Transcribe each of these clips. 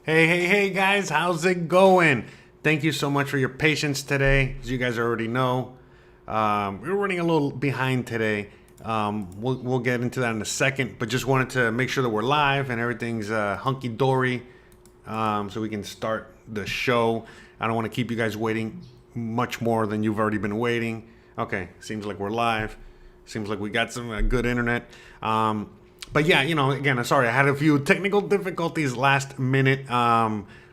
Hey guys, how's it going? Thank you so much for your patience today. As you guys already know, we're running a little behind today. We'll get into that in a second, but just wanted to make sure that we're live and everything's hunky dory, so we can start the show. I don't want to keep you guys waiting much more than you've already been waiting. Okay, seems like we're live. Seems like we got some good internet. But yeah, again, sorry, I had a few technical difficulties last minute.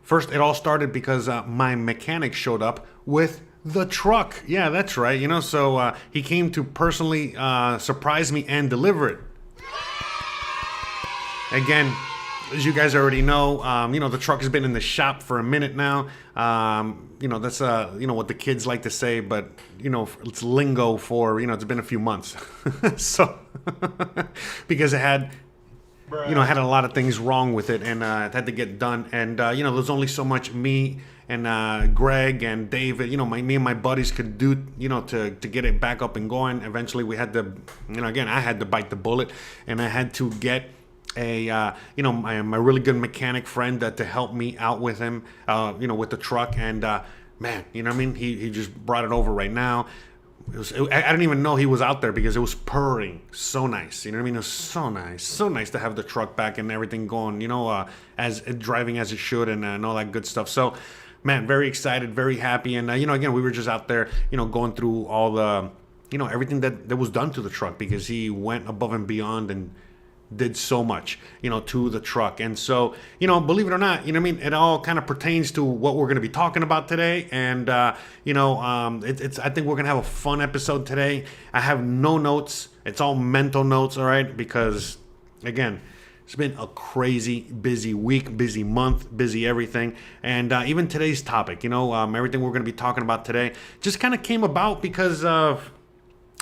First, it all started because my mechanic showed up with the truck. Yeah, that's right. So he came to personally surprise me and deliver it. Again, as you guys already know, the truck has been in the shop for a minute now. That's what the kids like to say, but it's lingo for it's been a few months. So because it had had a lot of things wrong with it, and it had to get done. And there's only so much me and Greg and David, me and my buddies could do, to get it back up and going. Eventually, we had to, again, I had to bite the bullet, and I had to get my really good mechanic friend to help me out with him, with the truck. And man, he just brought it over right now. I didn't even know he was out there because it was purring so nice. It was so nice to have the truck back and everything going, as driving as it should, and all that good stuff. So, man, very excited, very happy. And again, we were just out there, going through all the, everything that was done to the truck, because he went above and beyond and did so much, to the truck. And so, believe it or not, it all kind of pertains to what we're going to be talking about today. And, I think we're going to have a fun episode today. I have no notes. It's all mental notes. All right. Because again, it's been a crazy busy week, busy month, busy everything. And even today's topic, everything we're going to be talking about today just kind of came about because of,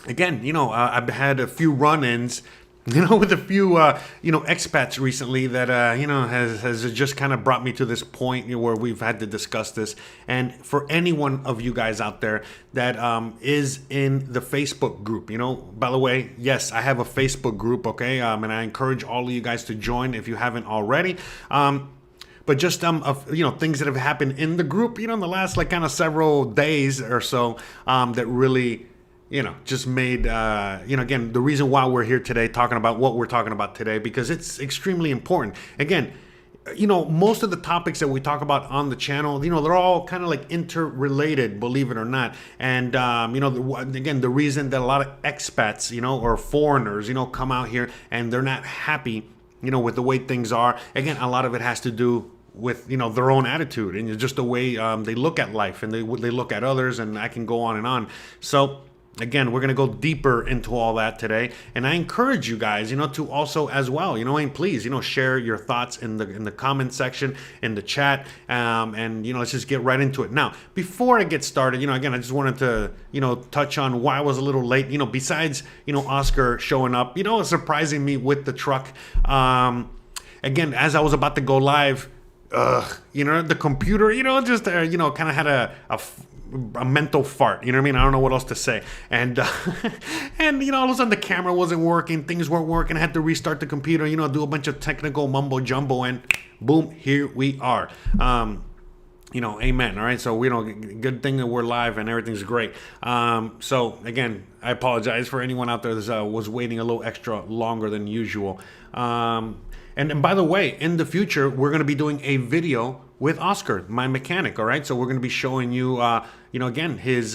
again, I've had a few run-ins with a few, expats recently that, has just kind of brought me to this point where we've had to discuss this. And for any one of you guys out there that is in the Facebook group, by the way, yes, I have a Facebook group, okay? And I encourage all of you guys to join if you haven't already. But just things that have happened in the group, in the last kind of several days or so, that really just made, again, the reason why we're here today talking about what we're talking about today, because it's extremely important. Again, most of the topics that we talk about on the channel, they're all kind of like interrelated, believe it or not. And, again, the reason that a lot of expats, or foreigners, come out here and they're not happy, with the way things are. Again, a lot of it has to do with their own attitude and just the way they look at life and they look at others, and I can go on and on. So again, we're going to go deeper into all that today. And I encourage you guys, to also as well, and please, share your thoughts in the comment section, in the chat. And, let's just get right into it. Now, before I get started, again, I just wanted to, touch on why I was a little late, besides, Oscar showing up, surprising me with the truck. Again, as I was about to go live, the computer, just, kind of had a mental fart, I don't know what else to say. And and all of a sudden the camera wasn't working, things weren't working. I had to restart the computer, do a bunch of technical mumbo jumbo, and boom, here we are. Amen. All right, so good thing that we're live and everything's great. So again, I apologize for anyone out there that was waiting a little extra longer than usual. And by the way, in the future, we're going to be doing a video with Oscar, my mechanic. All right, so we're going to be showing you, again, his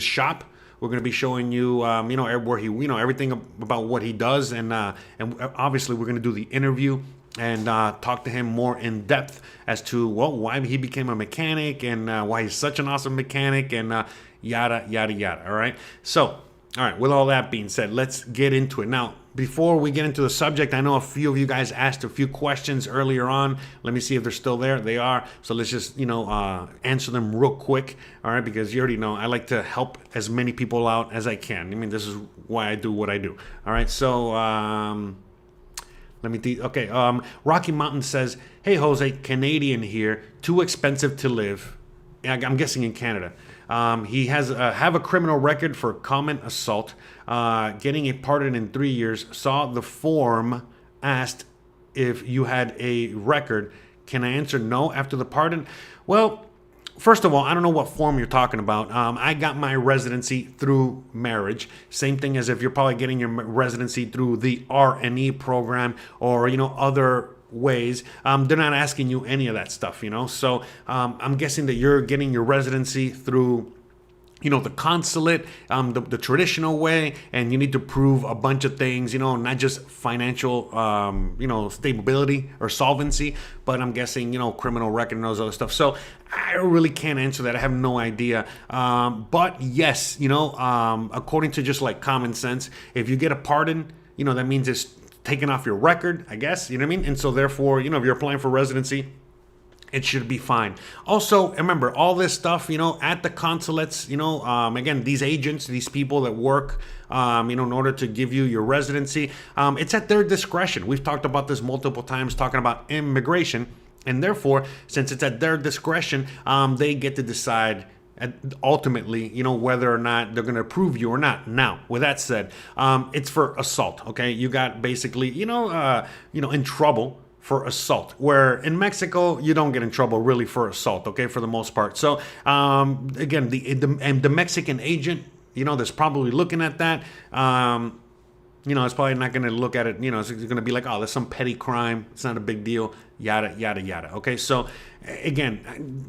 shop. We're going to be showing you, where he, everything about what he does, and obviously we're going to do the interview and talk to him more in depth as to why he became a mechanic and why he's such an awesome mechanic, and yada yada yada. All right, so. All right, with all that being said, let's get into it. Now, before we get into the subject, I know a few of you guys asked a few questions earlier on. Let me see if they're still there. They are. So let's just, answer them real quick. All right, because you already know I like to help as many people out as I can. This is why I do what I do. All right, so let me okay, Rocky Mountain says, "Hey, Jose, Canadian here. Too expensive to live." I'm guessing in Canada. He has have a criminal record for common assault. Getting a pardon in 3 years. Saw the form, asked if you had a record. Can I answer no after the pardon? Well, first of all, I don't know what form you're talking about. I got my residency through marriage. Same thing as if you're probably getting your residency through the RNE program or, other ways. They're not asking you any of that stuff, So I'm guessing that you're getting your residency through the consulate, the traditional way, and you need to prove a bunch of things, not just financial, stability or solvency, but I'm guessing, criminal record and those other stuff. So I really can't answer that. I have no idea. But yes, according to just like common sense, if you get a pardon, that means it's taken off your record, I guess, you know what I mean? And so therefore, if you're applying for residency, it should be fine. Also, remember all this stuff, at the consulates, again, these agents, these people that work, in order to give you your residency, it's at their discretion. We've talked about this multiple times, talking about immigration. And therefore, since it's at their discretion, they get to decide ultimately, whether or not they're going to approve you or not. Now, with that said, it's for assault. Okay. You got basically, in trouble for assault, where in Mexico you don't get in trouble really for assault, okay, for the most part. So again, the Mexican agent, that's probably looking at that, it's probably not going to look at it, it's going to be like, oh, there's some petty crime, it's not a big deal, yada yada yada. Okay, so again,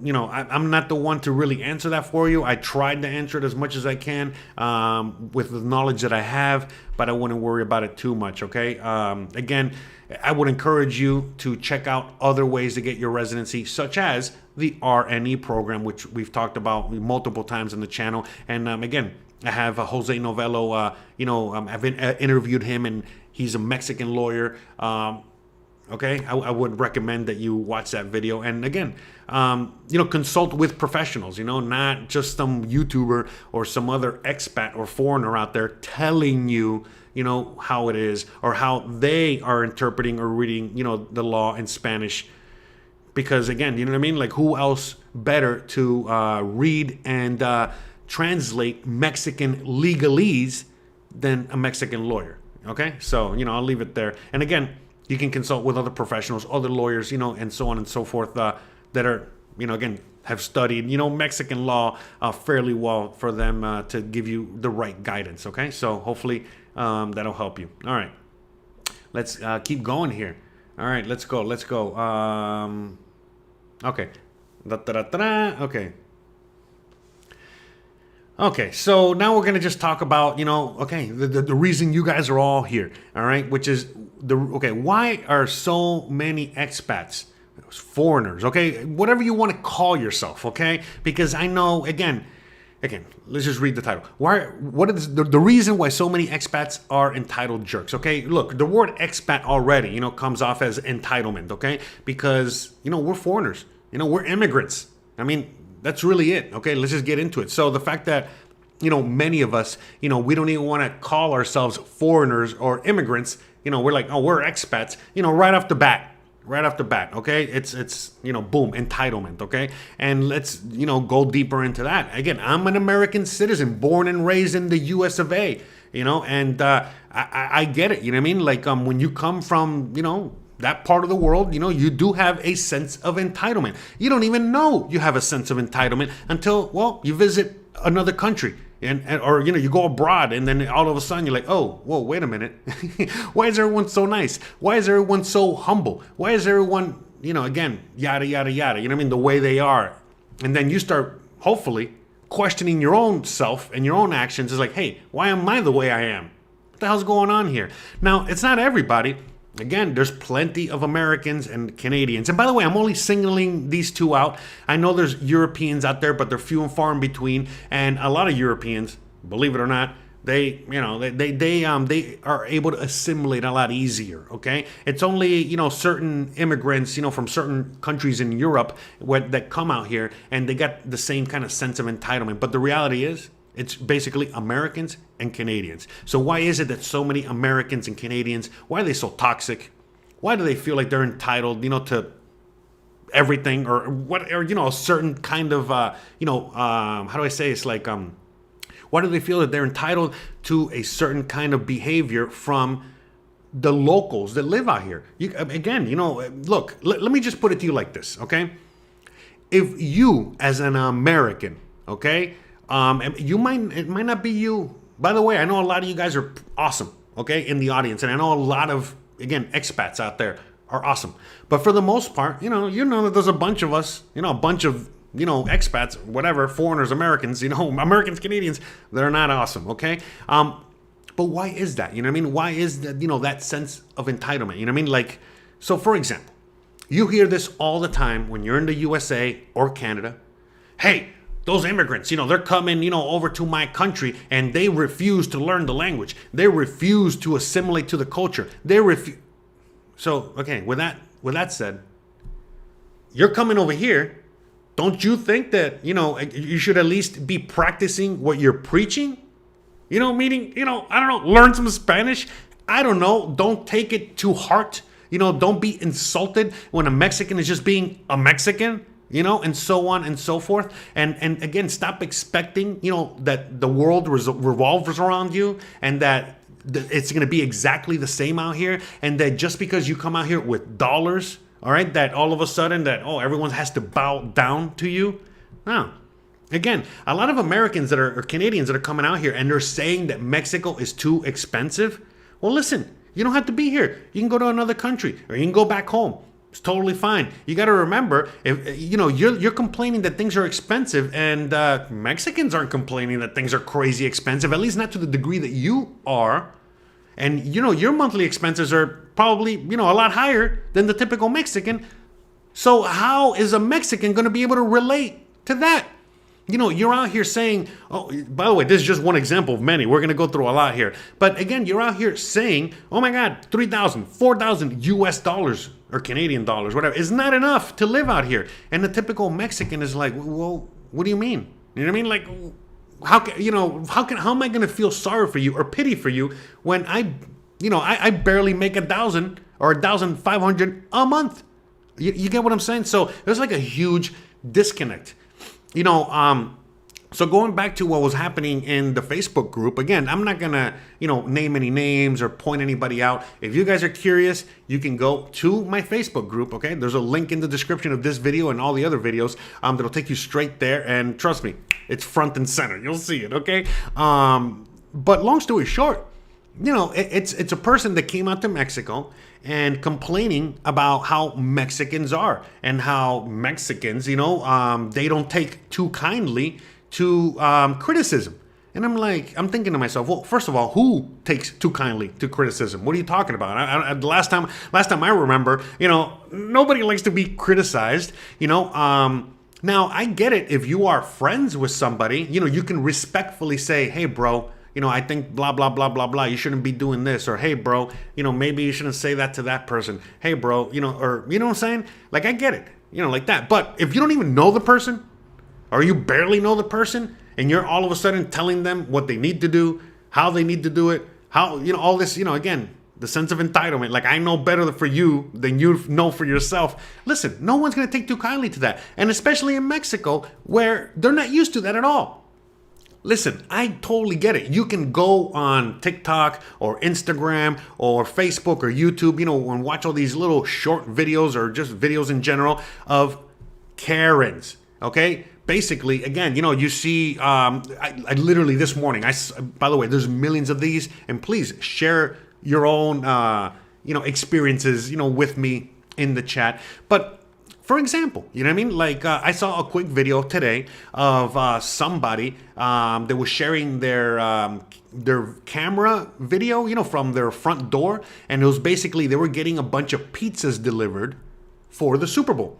I'm not the one to really answer that for you. I tried to answer it as much as I can with the knowledge that I have, but I wouldn't worry about it too much. Okay, again, I would encourage you to check out other ways to get your residency, such as the RNE program, which we've talked about multiple times on the channel. And again, I have Jose Novello, I've interviewed him, and he's a Mexican lawyer. Okay, I would recommend that you watch that video. And again, consult with professionals, not just some YouTuber or some other expat or foreigner out there telling you, how it is or how they are interpreting or reading, the law in Spanish. Because again, you know what I mean? Like, who else better to read and translate Mexican legalese than a Mexican lawyer? Okay, so, I'll leave it there. And again, you can consult with other professionals, other lawyers, and so on and so forth that are, again, have studied, Mexican law fairly well for them to give you the right guidance. Okay, so hopefully that'll help you. All right, let's keep going here. All right, let's go. Okay. Okay. Okay, so now we're going to just talk about, the reason you guys are all here, all right, which is, why are so many expats, foreigners, okay, whatever you want to call yourself, okay, because I know, again, let's just read the title. What is the reason why so many expats are entitled jerks, okay? Look, the word expat already, comes off as entitlement, okay, because, we're foreigners, we're immigrants. I mean, that's really it. Okay, let's just get into it. So the fact that, many of us, we don't even want to call ourselves foreigners or immigrants, we're like, oh, we're expats, right off the bat. Okay, it's boom, entitlement. Okay, and let's go deeper into that. Again, I'm an American citizen, born and raised in the U.S. of A. And I get it. You know what I mean? Like when you come from that part of the world, you do have a sense of entitlement. You don't even know you have a sense of entitlement until, well, you visit another country or you go abroad, and then all of a sudden you're like, oh, whoa, wait a minute. Why is everyone so nice? Why is everyone so humble? Why is everyone, again, yada, yada, yada, what I mean? The way they are. And then you start, hopefully, questioning your own self and your own actions. Is like, hey, why am I the way I am? What the hell's going on here? Now, it's not everybody. Again, there's plenty of Americans and Canadians. And by the way, I'm only singling these two out. I know there's Europeans out there, but they're few and far in between. And a lot of Europeans, believe it or not, they are able to assimilate a lot easier. Okay, it's only certain immigrants from certain countries in Europe that come out here and they got the same kind of sense of entitlement. But the reality is, it's basically Americans and Canadians. So why is it that so many Americans and Canadians, why are they so toxic? Why do they feel like they're entitled, to everything or what, or, a certain kind of, how do I say, it's like, why do they feel that they're entitled to a certain kind of behavior from the locals that live out here. Again, look, let me just put it to you like this, okay? If you, as an American, okay, it might not be you. By the way, I know a lot of you guys are awesome, okay, in the audience, and I know a lot of, again, expats out there are awesome. But for the most part, you know that there's a bunch of us, a bunch of, expats, whatever, foreigners, Americans, Americans, Canadians, they're not awesome, okay? But why is that? You know what I mean? Why is that, that sense of entitlement? You know what I mean? Like, so for example, you hear this all the time when you're in the USA or Canada. Hey, those immigrants, they're coming, over to my country and they refuse to learn the language. They refuse to assimilate to the culture. So, okay, with that said, you're coming over here. Don't you think that, you should at least be practicing what you're preaching? Meaning, I don't know, learn some Spanish. I don't know. Don't take it to heart. Don't be insulted when a Mexican is just being a Mexican, and so on and so forth. And again, stop expecting, that the world revolves around you and that it's going to be exactly the same out here. And that just because you come out here with dollars, all right, that all of a sudden everyone has to bow down to you. No. Again, a lot of Americans or Canadians that are coming out here and they're saying that Mexico is too expensive. Well, listen, you don't have to be here. You can go to another country or you can go back home. It's totally fine. You got to remember, if you're complaining that things are expensive, and Mexicans aren't complaining that things are crazy expensive, at least not to the degree that you are. And your monthly expenses are probably a lot higher than the typical Mexican. So how is a Mexican going to be able to relate to that? You're out here saying, oh, by the way, this is just one example of many. We're going to go through a lot here. But again, you're out here saying, oh my God, 3,000, 4,000 US dollars or Canadian dollars, whatever, is not enough to live out here. And the typical Mexican is like, well, what do you mean? You know what I mean? Like, how am I going to feel sorry for you or pity for you when I barely make 1,000 or 1,500 a month? You get what I'm saying? So there's like a huge disconnect. So going back to what was happening in the Facebook group, again, I'm not going to, name any names or point anybody out. If you guys are curious, you can go to my Facebook group, okay? There's a link in the description of this video and all the other videos that'll take you straight there. And trust me, it's front and center. You'll see it, okay? But long story short, it's a person that came out to Mexico and complaining about how Mexicans are and how Mexicans, they don't take too kindly to criticism. And I'm thinking to myself, well, first of all, who takes too kindly to criticism? What are you talking about? Last time I remember, nobody likes to be criticized, Now, I get it. If you are friends with somebody, you can respectfully say, hey, bro, I think blah, blah, blah, blah, blah. You shouldn't be doing this. Or, hey, bro, maybe you shouldn't say that to that person. Hey, bro, or, you know what I'm saying? Like, I get it, like that. But if you don't even know the person or you barely know the person and you're all of a sudden telling them what they need to do, how they need to do it, how, all this, again, the sense of entitlement, like I know better for you than you know for yourself. Listen, no one's going to take too kindly to that. And especially in Mexico where they're not used to that at all. Listen, I totally get it. You can go on TikTok or Instagram or Facebook or YouTube, and watch all these little short videos or just videos in general of Karens, okay? Basically, again, you see, I literally this morning, by the way, there's millions of these, and please share your own, experiences, with me in the chat. But for example, you know what I mean? Like I saw a quick video today of somebody that was sharing their camera video, from their front door. And it was basically they were getting a bunch of pizzas delivered for the Super Bowl.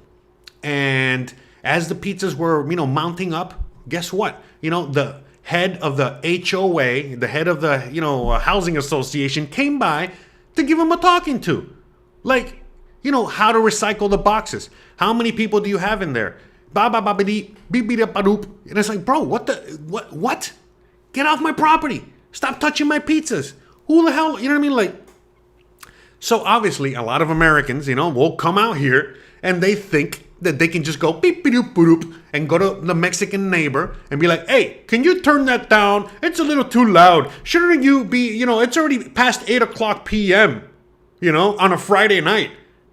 And as the pizzas were, mounting up, guess what? The head of the HOA, the head of the, housing association came by to give them a talking to. Like, how to recycle the boxes. How many people do you have in there? And it's like, bro, what? Get off my property. Stop touching my pizzas. Who the hell, you know what I mean? Like, so obviously a lot of Americans, will come out here and they think that they can just go beep beep boop boop and go to the Mexican neighbor and be like, hey, can you turn that down? It's a little too loud. Shouldn't you be, it's already past 8 o'clock p.m. on a Friday night.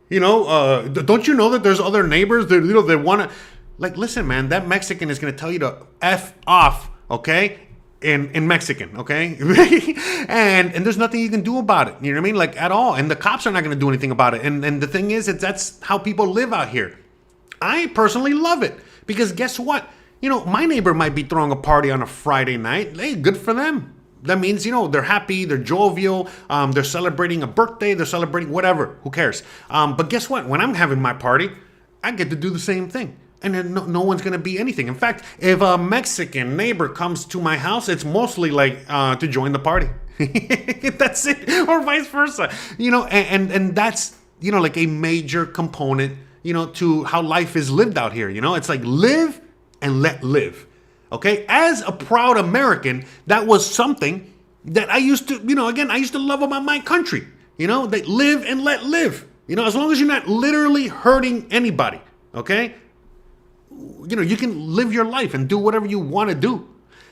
Don't you know that there's other neighbors that, they want to, like, listen, man, that Mexican is going to tell you to F off, okay? In Mexican, okay? and there's nothing you can do about it, you know what I mean? Like, at all. And the cops are not going to do anything about it. And the thing is, that's how people live out here. I personally love it because guess what? My neighbor might be throwing a party on a Friday night. Hey, good for them. That means, they're happy, they're jovial, they're celebrating a birthday, they're celebrating whatever, who cares? But guess what? When I'm having my party, I get to do the same thing. And then no one's going to be anything. In fact, if a Mexican neighbor comes to my house, it's mostly like to join the party. That's it. Or vice versa. And that's, like a major component, to how life is lived out here. It's like live and let live. Okay, as a proud American, that was something that I used to, I used to love about my country. They live and let live. As long as you're not literally hurting anybody, okay? You can live your life and do whatever you want to do.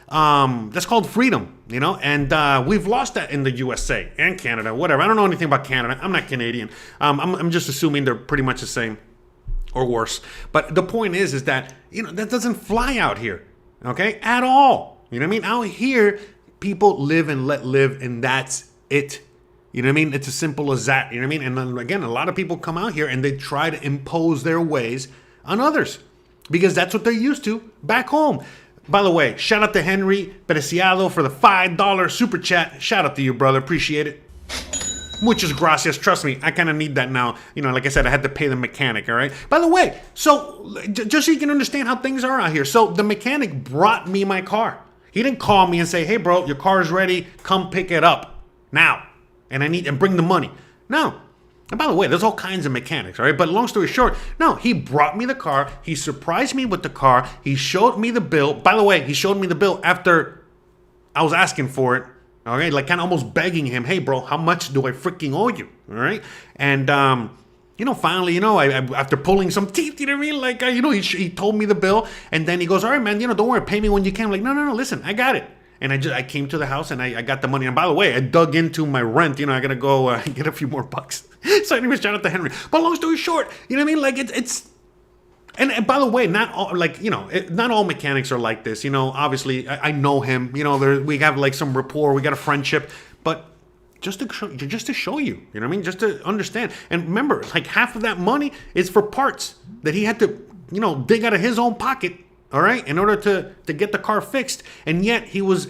That's called freedom, and we've lost that in the USA and Canada, whatever. I don't know anything about Canada. I'm not Canadian. I'm just assuming they're pretty much the same or worse. But the point is that, that doesn't fly out here. Okay, at all. You know what I mean? Out here, people live and let live, and that's it. You know what I mean? It's as simple as that. You know what I mean? And then again, a lot of people come out here and they try to impose their ways on others because that's what they're used to back home. By the way, shout out to Henry Preciado for the $5 super chat. Shout out to you, brother. Appreciate it. Muchas gracias. Trust me, I kind of need that now. Like I said, I had to pay the mechanic, all right? By the way, so just so you can understand how things are out here. So the mechanic brought me my car. He didn't call me and say, hey, bro, your car is ready. Come pick it up now. And bring the money. No. And by the way, there's all kinds of mechanics, all right? But long story short, no, he brought me the car. He surprised me with the car. He showed me the bill. By the way, he showed me the bill after I was asking for it. All right, like kind of almost begging him, hey, bro, how much do I freaking owe you? All right. And, finally, I after pulling some teeth, you know what I mean? Like, he told me the bill and then he goes, all right, man, don't worry, pay me when you can. I'm like, no, listen, I got it. And I came to the house and I got the money. And by the way, I dug into my rent. I got to go get a few more bucks. So anyway, shout out to Henry. But long story short, you know what I mean? Like it's. And by the way, not all, not all mechanics are like this. Obviously, I know him. We have like some rapport. We got a friendship. But just to show you, you know what I mean? Just to understand. And remember, like half of that money is for parts that he had to, dig out of his own pocket. All right, in order to get the car fixed. And yet he was,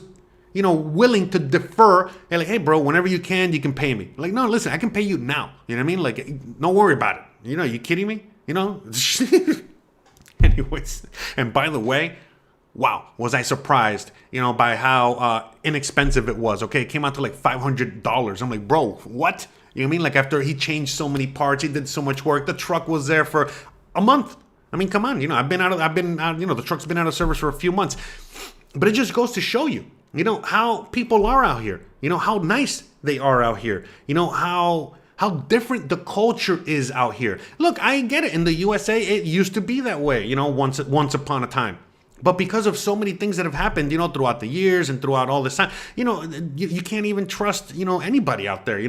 willing to defer. And like, hey, bro, whenever you can pay me. Like, no, listen, I can pay you now. You know what I mean? Like, don't worry about it. You kidding me? Anyways, and by the way, wow, was I surprised, by how inexpensive it was. Okay, it came out to like $500. I'm like, bro, what? You know what I mean? Like after he changed so many parts, he did so much work. The truck was there for a month. I mean, come on, the truck's been out of service for a few months. But it just goes to show you, how people are out here. How nice they are out here. How different the culture is out here. Look, I get it. In the USA, it used to be that way, once upon a time. But because of so many things that have happened, throughout the years and throughout all this time, you can't even trust, anybody out there,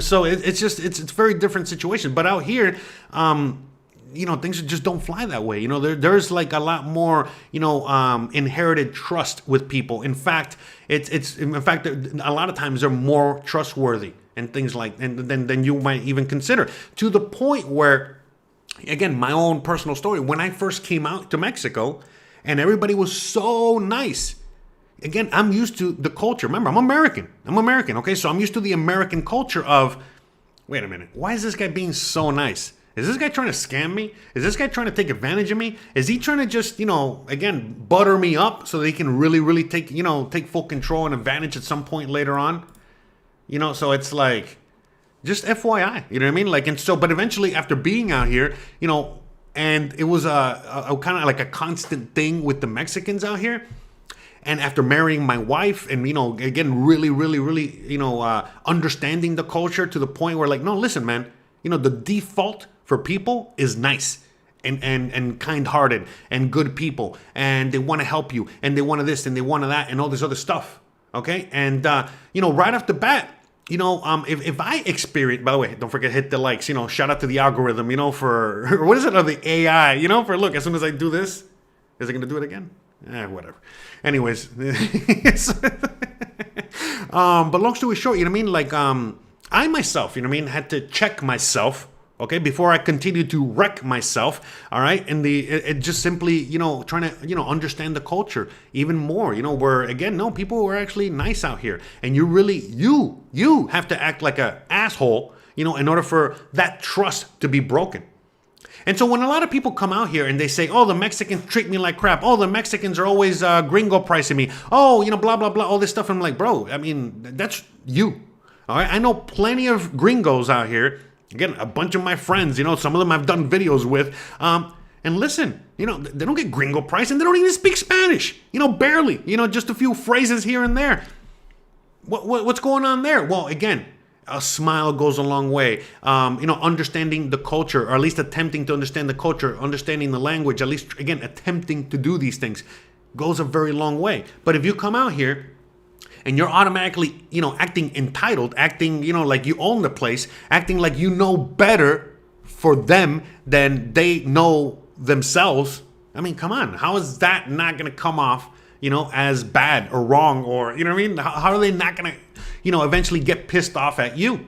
so it's a very different situation. But out here, things just don't fly that way. There's like a lot more, inherited trust with people. In fact, a lot of times they're more trustworthy and things like than you might even consider, to the point where, again, my own personal story, when I first came out to Mexico and everybody was so nice. Again, I'm used to the culture. Remember, I'm American. Okay. So I'm used to the American culture of, wait a minute, why is this guy being so nice? Is this guy trying to scam me? Is this guy trying to take advantage of me? Is he trying to just, again, butter me up so that he can really, really take full control and advantage at some point later on? So it's like, just FYI, you know what I mean? Like, and so, but eventually after being out here, and it was a kind of like a constant thing with the Mexicans out here. And after marrying my wife and, again, really, really, really, understanding the culture to the point where like, no, listen, man, the default for people is nice and kind-hearted and good people. And they want to help you and they want this and they want that and all this other stuff. Okay. And, right off the bat, if I experience, by the way, don't forget, hit the likes, shout out to the algorithm, for, what is it, or the AI, for, look, as soon as I do this, is it going to do it again? Whatever. Anyways, but long story short, I myself, had to check myself, okay, before I continue to wreck myself, all right? And it just simply, trying to, understand the culture even more, where, again, no, people are actually nice out here. And you really, you have to act like an asshole, in order for that trust to be broken. And so when a lot of people come out here and they say, oh, the Mexicans treat me like crap. Oh, the Mexicans are always gringo pricing me. Oh, blah, blah, blah, all this stuff. I'm like, bro, I mean, that's you. All right. I know plenty of gringos out here. Again, a bunch of my friends, some of them I've done videos with. And listen, they don't get gringo pricing. They don't even speak Spanish, barely, just a few phrases here and there. What's going on there? Well, again, a smile goes a long way. Understanding the culture, or at least attempting to understand the culture, understanding the language, at least, again, attempting to do these things goes a very long way. But if you come out here and you're automatically, acting entitled, acting, like you own the place, acting like you know better for them than they know themselves, I mean, come on. How is that not going to come off, as bad or wrong, or, what I mean? How are they not going to, eventually get pissed off at you?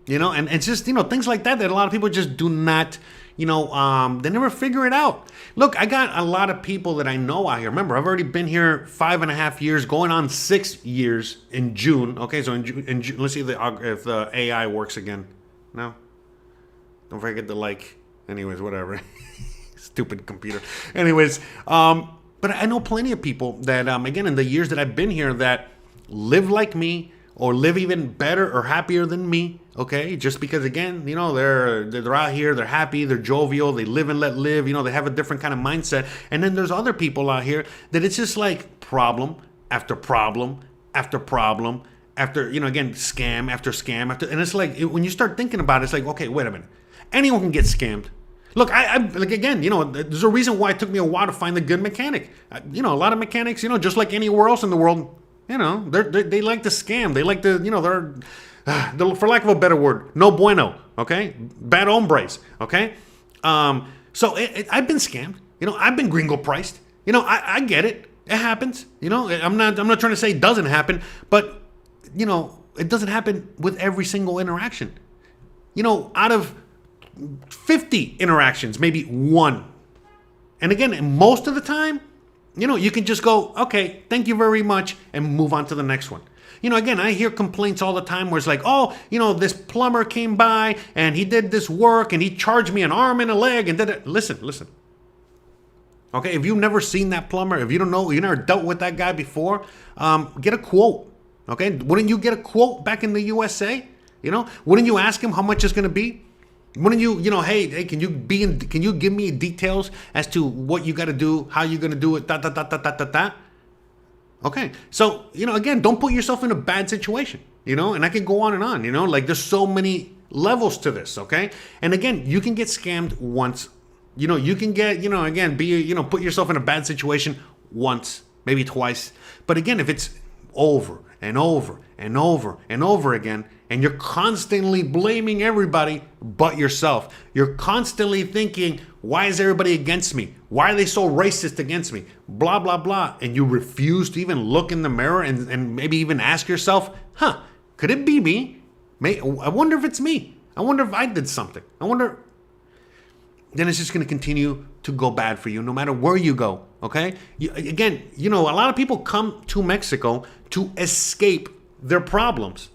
And it's just, things like that a lot of people just do not, they never figure it out. Look, I got a lot of people that I know out here. Remember, I've already been here 5.5 years, going on 6 years in June. Okay, so in June, let's see if the AI works again. No? Don't forget to like. Anyways, whatever. Stupid computer. Anyways, but I know plenty of people that, again, in the years that I've been here, that live like me, or live even better or happier than me, okay? Just because, again, they're out here, they're happy, they're jovial, they live and let live, they have a different kind of mindset. And then there's other people out here that it's just like problem after problem after problem after, again, scam after scam after, and it's like, when you start thinking about it, it's like, okay, wait a minute. Anyone can get scammed. Look, I like, again, there's a reason why it took me a while to find the good mechanic. A lot of mechanics, just like anywhere else in the world, they like to scam. They like to, they're, for lack of a better word, no bueno, okay? Bad hombres, okay? So I've been scammed. I've been gringo priced. I get it. It happens. I'm not trying to say it doesn't happen, but, it doesn't happen with every single interaction. Out of 50 interactions, maybe one. And again, most of the time, you can just go, okay, thank you very much, and move on to the next one. Again, I hear complaints all the time where it's like, oh, this plumber came by and he did this work and he charged me an arm and a leg and did it. Listen. Okay, if you've never seen that plumber, if you don't know, you never dealt with that guy before, get a quote. Okay, wouldn't you get a quote back in the USA? Wouldn't you ask him how much it's going to be? Wouldn't you, hey, can you give me details as to what you got to do, how you're going to do it, Okay, so, again, don't put yourself in a bad situation, and I can go on and on, like there's so many levels to this, okay? And again, you can get scammed once, you can get, again, put yourself in a bad situation once, maybe twice. But again, if it's over and over and over and over again, and you're constantly blaming everybody but yourself. You're constantly thinking, why is everybody against me? Why are they so racist against me? Blah, blah, blah. And you refuse to even look in the mirror and maybe even ask yourself, could it be me? I wonder if it's me. I wonder if I did something. Then it's just going to continue to go bad for you no matter where you go, okay? Again, a lot of people come to Mexico to escape their problems,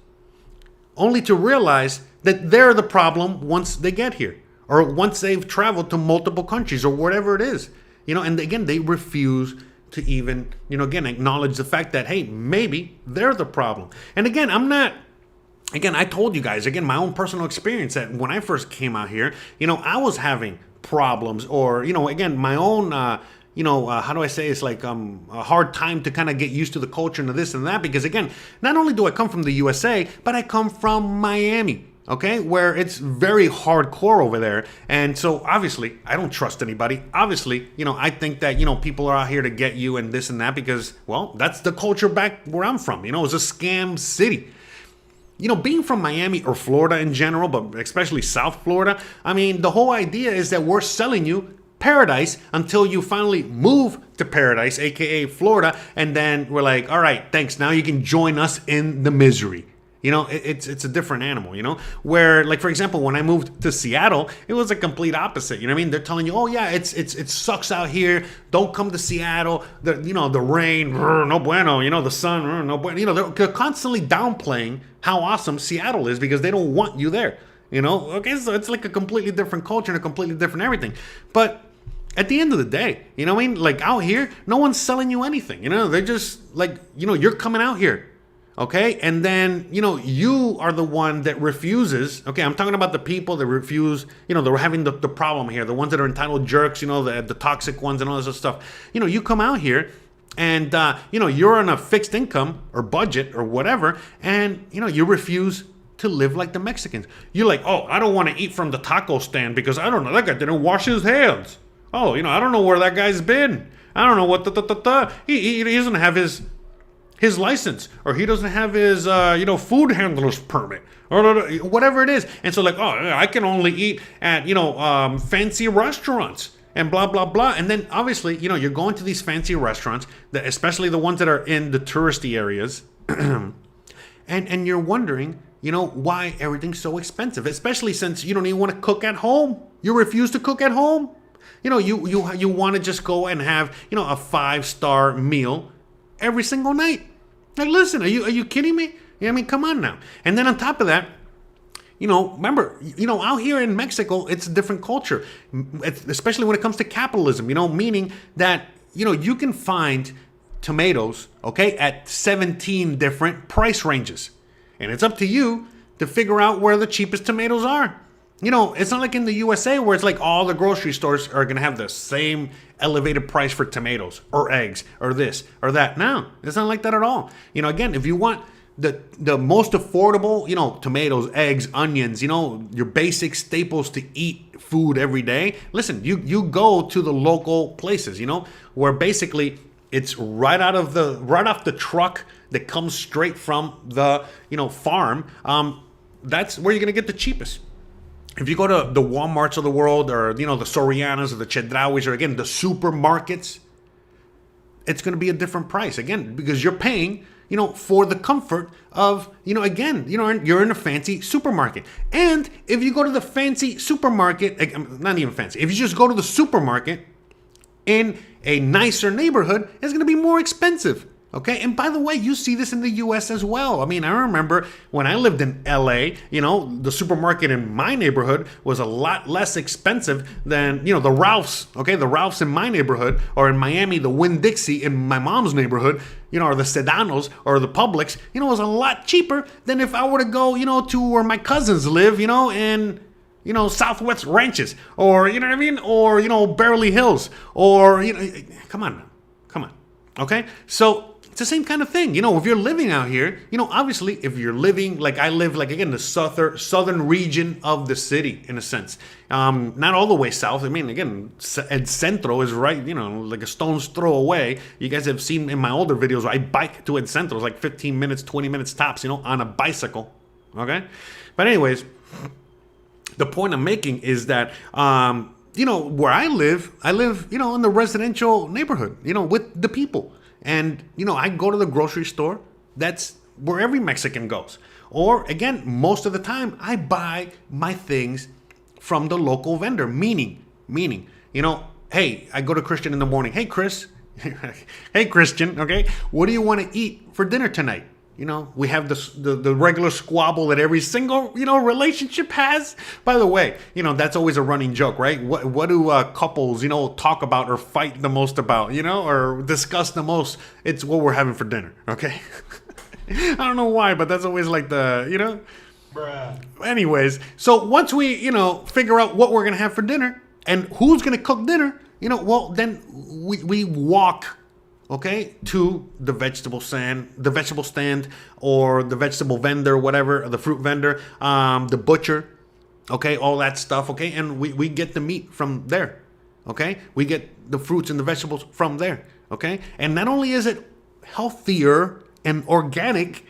only to realize that they're the problem once they get here, or once they've traveled to multiple countries or whatever it is. And again, they refuse to even, again, acknowledge the fact that, hey, maybe they're the problem. And again, I told you guys, again, my own personal experience that when I first came out here, I was having problems, or, again, my own, how do I say, it's like a hard time to kind of get used to the culture and this and that, because again, not only do I come from the USA, but I come from Miami, okay, where it's very hardcore over there. And so obviously I don't trust anybody. Obviously, I think that, people are out here to get you and this and that because, well, that's the culture back where I'm from. It's a scam city. being from Miami or Florida in general, but especially South Florida, I mean, the whole idea is that we're selling you paradise until you finally move to paradise, aka Florida, and then we're like, all right, thanks. Now you can join us in the misery. It's a different animal, where, like, for example, when I moved to Seattle, it was a complete opposite. You know what I mean? They're telling you, oh yeah, it sucks out here. Don't come to Seattle. The rain, no bueno. The sun, no bueno. They're constantly downplaying how awesome Seattle is because they don't want you there. Okay, so it's like a completely different culture and a completely different everything. But at the end of the day, what I mean? Like, out here, no one's selling you anything. They're just like, you're coming out here. Okay, and then, you are the one that refuses. Okay, I'm talking about the people that refuse, they're having the problem here, the ones that are entitled jerks, the toxic ones and all this other stuff. You come out here and, you're on a fixed income or budget or whatever, and, you refuse to live like the Mexicans. You're like, oh, I don't want to eat from the taco stand because I don't know, that guy didn't wash his hands. Oh, I don't know where that guy's been. I don't know what he doesn't have his license, or he doesn't have his food handler's permit, or whatever it is. And so, like, oh, I can only eat at fancy restaurants and blah blah blah. And then obviously, you're going to these fancy restaurants, especially the ones that are in the touristy areas, and you're wondering, why everything's so expensive, especially since you don't even want to cook at home. You refuse to cook at home. You want to just go and have a 5-star meal every single night. Like, listen, are you kidding me? I mean, come on now. And then on top of that, remember, out here in Mexico, it's a different culture, especially when it comes to capitalism, meaning that, you can find tomatoes, okay, at 17 different price ranges. And it's up to you to figure out where the cheapest tomatoes are. It's not like in the USA where it's like all the grocery stores are going to have the same elevated price for tomatoes or eggs or this or that. No, it's not like that at all. Again, if you want the most affordable, tomatoes, eggs, onions, your basic staples to eat food every day, listen, you go to the local places, where basically it's right off the truck that comes straight from the, farm. That's where you're going to get the cheapest. If you go to the Walmarts of the world, or, the Sorianas or the Chedrawis, or again, the supermarkets, it's going to be a different price. Again, because you're paying, for the comfort of, again, you're in a fancy supermarket. And if you go to the fancy supermarket, not even fancy, if you just go to the supermarket in a nicer neighborhood, it's going to be more expensive. Okay, and by the way, you see this in the U.S. as well. I mean, I remember when I lived in L.A., the supermarket in my neighborhood was a lot less expensive than, the Ralph's, okay? The Ralph's in my neighborhood, or in Miami, the Winn-Dixie in my mom's neighborhood, or the Sedanos, or the Publix, was a lot cheaper than if I were to go, to where my cousins live, in Southwest Ranches, or, you know what I mean? Or, Beverly Hills, or, come on now. Come on. Okay? So it's the same kind of thing. If you're living out here, obviously, if you're living, like I live, like, again, the southern region of the city, in a sense. Not all the way south. I mean, again, El Centro is right, like a stone's throw away. You guys have seen in my older videos where I bike to El Centro. It's like 15 minutes, 20 minutes tops, on a bicycle. Okay? But anyways, the point I'm making is that, where I live, in the residential neighborhood, with the people. And, I go to the grocery store. That's where every Mexican goes. Or, again, most of the time, I buy my things from the local vendor. Meaning, hey, I go to Christian in the morning. Hey, Chris. Hey, Christian, okay? What do you want to eat for dinner tonight? We have the regular squabble that every single, relationship has. By the way, that's always a running joke, right? What do couples, talk about or fight the most about, or discuss the most? It's what we're having for dinner, okay? I don't know why, but that's always like the, Bruh. Anyways, so once we, figure out what we're going to have for dinner and who's going to cook dinner, well, then we walk, okay, to the vegetable stand, or the vegetable vendor, whatever, or the fruit vendor, the butcher, okay, all that stuff, okay, and we get the meat from there, okay? We get the fruits and the vegetables from there, okay? And not only is it healthier and organic,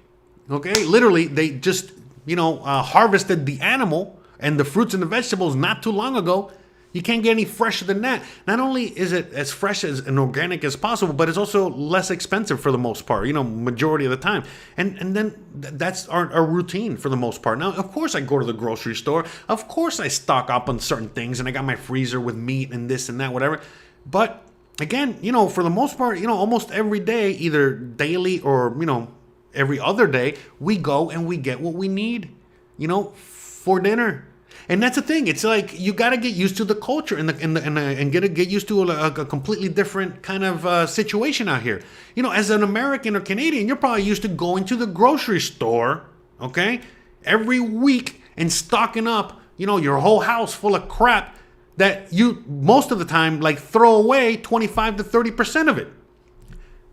Okay, literally, they just, harvested the animal and the fruits and the vegetables not too long ago. You can't get any fresher than that. Not only is it as fresh as and organic as possible, but it's also less expensive for the most part, majority of the time. And then that's our routine for the most part. Now, of course, I go to the grocery store. Of course, I stock up on certain things, and I got my freezer with meat and this and that, whatever. But again, for the most part, almost every day, either daily or, every other day, we go and we get what we need, for dinner. And that's the thing. It's like you got to get used to the culture and get used to a completely different kind of situation out here. As an American or Canadian, you're probably used to going to the grocery store, okay, every week and stocking up, your whole house full of crap that you most of the time like throw away 25 to 30% of it.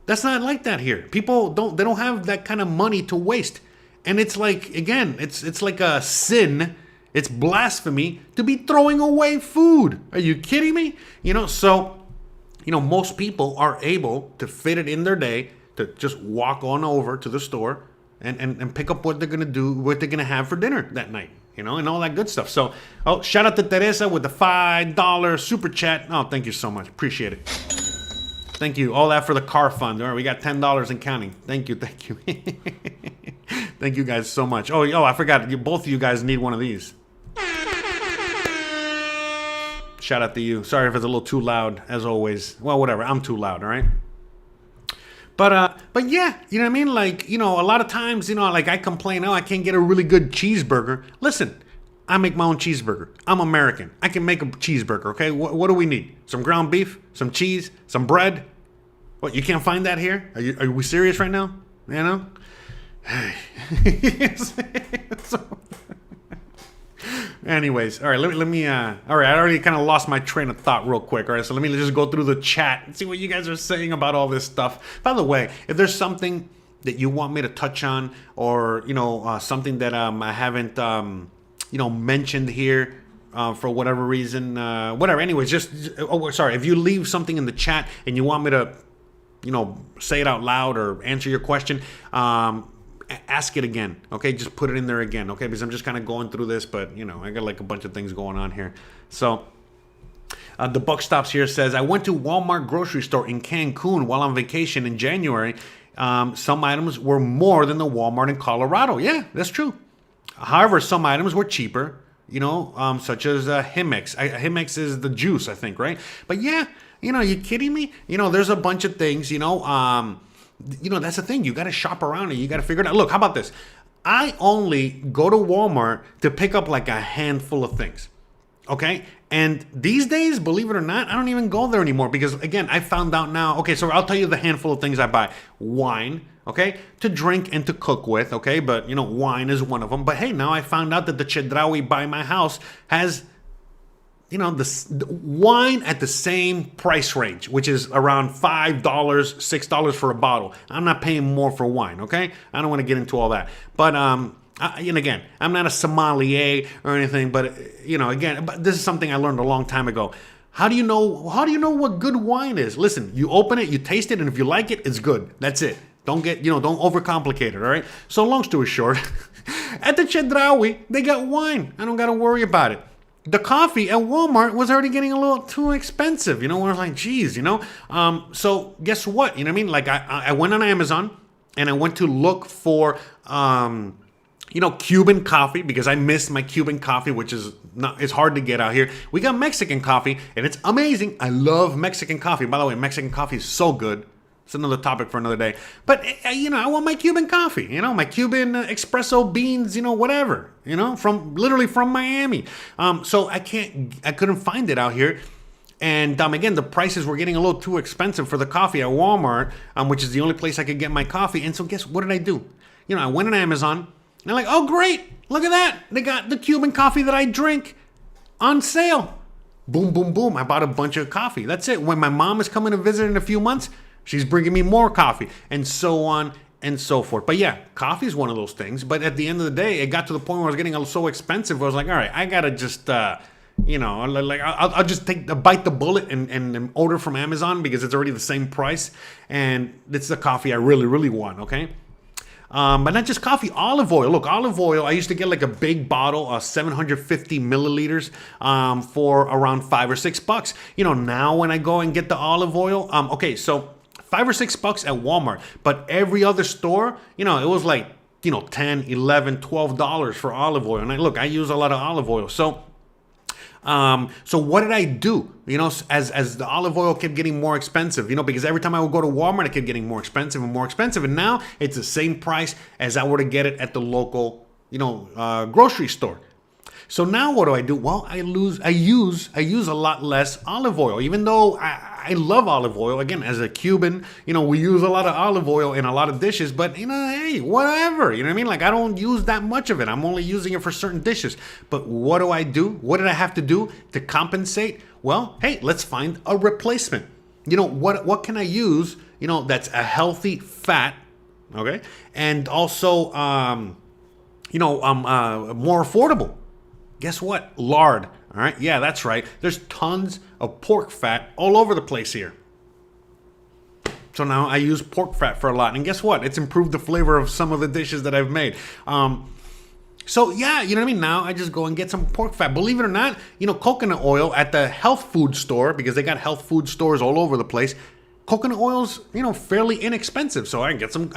That's not like that here. People don't have that kind of money to waste. And it's like, again, it's like a sin. It's blasphemy to be throwing away food. Are you kidding me? So most people are able to fit it in their day to just walk on over to the store and pick up what they're going to do, what they're going to have for dinner that night, and all that good stuff. So, shout out to Teresa with the $5 super chat. Oh, thank you so much. Appreciate it. Thank you. All that for the car fund. All right, we got $10 and counting. Thank you. Thank you guys so much. Oh, I forgot. Both of you guys need one of these. Shout out to you. Sorry if it's a little too loud, as always. Well, whatever. I'm too loud, all right? But yeah, you know what I mean? Like, a lot of times, like I complain, I can't get a really good cheeseburger. Listen, I make my own cheeseburger. I'm American. I can make a cheeseburger, okay? What do we need? Some ground beef, some cheese, some bread? What, you can't find that here? Are we serious right now? Anyways, all right, let me all right, I already kind of lost my train of thought real quick. All right, so let me just go through the chat and see what you guys are saying about all this stuff. By the way, if there's something that you want me to touch on, or something that I haven't mentioned here for whatever reason, whatever. Anyways, sorry, if you leave something in the chat and you want me to say it out loud or answer your question, ask it again, okay? Just put it in there again, okay? Because I'm just kind of going through this, but I got like a bunch of things going on here. So the buck stops here says, I went to Walmart grocery store in Cancun while on vacation in January. Some items were more than the Walmart in Colorado. Yeah, that's true. However, some items were cheaper, such as Himex. Himex is the juice, I think, right? But yeah, you kidding me? There's a bunch of things, that's the thing. You got to shop around and you got to figure it out. Look, how about this? I only go to Walmart to pick up like a handful of things. Okay? And these days, believe it or not, I don't even go there anymore because, again, I found out now. Okay, so I'll tell you the handful of things I buy. Wine, okay, to drink and to cook with, okay? But, wine is one of them. But, hey, now I found out that the Chedraui by my house has the wine at the same price range, which is around $5, $6 for a bottle. I'm not paying more for wine, okay? I don't want to get into all that. But, and again, I'm not a sommelier or anything, but, again, but this is something I learned a long time ago. How do you know what good wine is? Listen, you open it, you taste it, and if you like it, it's good. That's it. Don't don't overcomplicate it, all right? So long story short, at the Chedraui, they got wine. I don't got to worry about it. The coffee at Walmart was already getting a little too expensive, where I was like, geez, So guess what? You know what I mean? Like I went on Amazon and I went to look for, Cuban coffee because I missed my Cuban coffee, which it's hard to get out here. We got Mexican coffee and it's amazing. I love Mexican coffee. By the way, Mexican coffee is so good. It's another topic for another day. But, I want my Cuban coffee, my Cuban espresso beans, whatever, from Miami. So I couldn't find it out here. And again, the prices were getting a little too expensive for the coffee at Walmart, which is the only place I could get my coffee. And so what did I do? I went on Amazon and I'm like, oh, great. Look at that. They got the Cuban coffee that I drink on sale. Boom, boom, boom. I bought a bunch of coffee. That's it. When my mom is coming to visit in a few months, she's bringing me more coffee, and so on and so forth. But yeah, coffee is one of those things. But at the end of the day, it got to the point where I was getting so expensive. I was like, all right, I gotta just, I'll just bite the bullet and order from Amazon because it's already the same price, and it's the coffee I really, really want. Okay. But not just coffee, olive oil. Look, olive oil, I used to get like a big bottle of 750 milliliters for around $5 or $6. You know, now when I go and get the olive oil, okay, so $5 or $6 at Walmart, but every other store, you know, it was like, you know, $10, $11, $12 for olive oil. And I use a lot of olive oil. So what did I do? You know, as the olive oil kept getting more expensive, you know, because every time I would go to Walmart, it kept getting more expensive and more expensive. And now it's the same price as I were to get it at the local, you know, grocery store. So now what do? Well, I use a lot less olive oil, even though I love olive oil. Again, as a Cuban, you know, we use a lot of olive oil in a lot of dishes, but you know, hey, whatever, you know what I mean? Like I don't use that much of it. I'm only using it for certain dishes. But what do? What did I have to do to compensate? Well, hey, let's find a replacement. You know, what can I use, you know, that's a healthy fat, okay? And also, more affordable. Guess what? Lard. All right. Yeah, that's right. There's tons of pork fat all over the place here. So now I use pork fat for a lot. And guess what? It's improved the flavor of some of the dishes that I've made. So yeah, you know what I mean? Now I just go and get some pork fat. Believe it or not, you know, coconut oil at the health food store, because they got health food stores all over the place. Coconut oil's, you know, fairly inexpensive. So I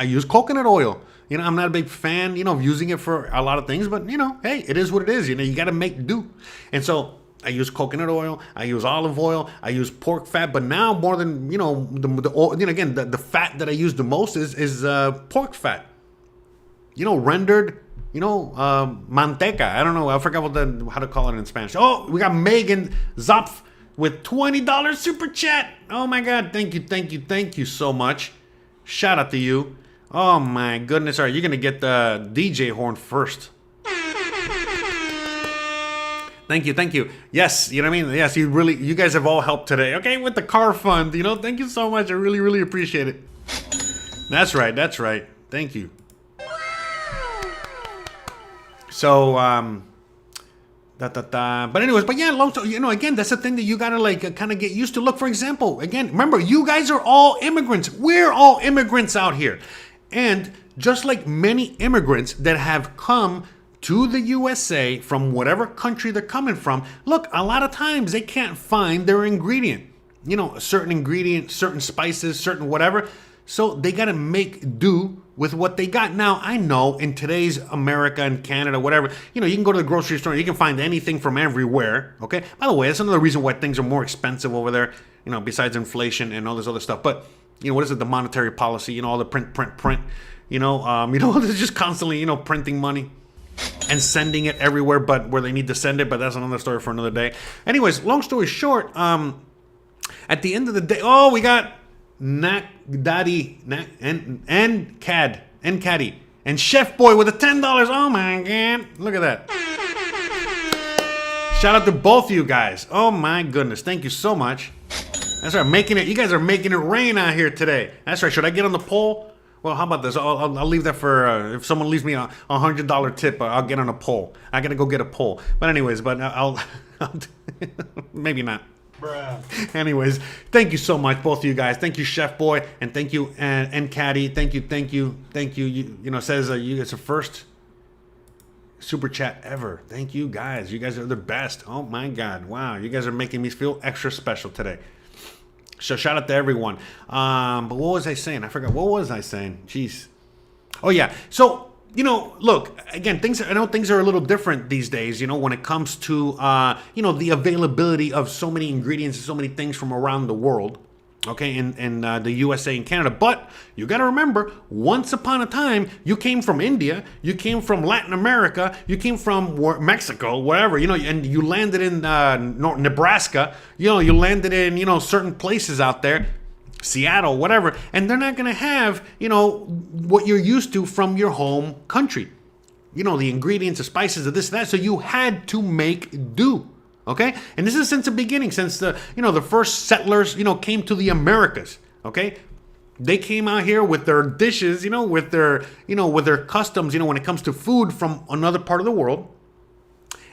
use coconut oil. You know, I'm not a big fan, you know, of using it for a lot of things, but you know, hey, it is what it is. You know, you got to make do. And so I use coconut oil, I use olive oil, I use pork fat, but now more than, you know, the oil, you know, again, the fat that I use the most is pork fat. You know, rendered, you know, manteca. I don't know. I forgot how to call it in Spanish. Oh, we got Megan Zopf with $20 super chat. Oh my God. Thank you so much. Shout out to you. Oh my goodness. All right, you're going to get the DJ horn first. Thank you. Yes, you know what I mean? Yes, you guys have all helped today. Okay, with the car fund, you know, thank you so much. I really appreciate it. That's right. Thank you. So, but anyways, but yeah, you know, again, that's the thing that you gotta like kind of get used to. Look, for example, again, remember, you guys are all immigrants. We're all immigrants out here. And just like many immigrants that have come to the USA from whatever country they're coming from, look, a lot of times they can't find their ingredient. You know, a certain ingredient, certain spices, certain whatever. So they got to make do with what they got. Now, I know in today's America and Canada, whatever, you know, you can go to the grocery store, you can find anything from everywhere, okay? By the way, that's another reason why things are more expensive over there, you know, besides inflation and all this other stuff. But, you know, what is it, the monetary policy, you know, all the print, you know, they're just constantly, you know, printing money and sending it everywhere but where they need to send it, but that's another story for another day. Anyways, long story short, at the end of the day, we got Daddy and Caddy and Chef Boy with the $10. Oh my God, look at that. Shout out to both of you guys. Oh my goodness, thank you so much. That's right, you guys are making it rain out here today. That's right. Should I get on the poll? Well, how about this? I'll leave that for if someone leaves me a $100 tip, I'll get on a poll. I gotta go get a poll. But anyways, I'll maybe not. Bruh. Anyways, thank you so much, both of you guys. Thank you, Chef Boy, and thank you, and Caddy. Thank you. You know, says you guys are first super chat ever. Thank you guys. You guys are the best. Oh my God, wow! You guys are making me feel extra special today. So shout out to everyone. But what was I saying? I forgot. What was I saying? Jeez. Oh yeah. So, you know, look, again, I know things are a little different these days, you know, when it comes to, you know, the availability of so many ingredients and so many things from around the world. Okay, in the USA and Canada. But you got to remember, once upon a time, you came from India, you came from Latin America, you came from Mexico, wherever, you know, and you landed in Nebraska, you know, you landed in, you know, certain places out there, Seattle, whatever, and they're not going to have, you know, what you're used to from your home country. You know, the ingredients, the spices, of this, that, so you had to make do. Okay, and this is since the beginning, since the first settlers, you know, came to the Americas. Okay, they came out here with their dishes, you know, with their customs, you know, when it comes to food from another part of the world,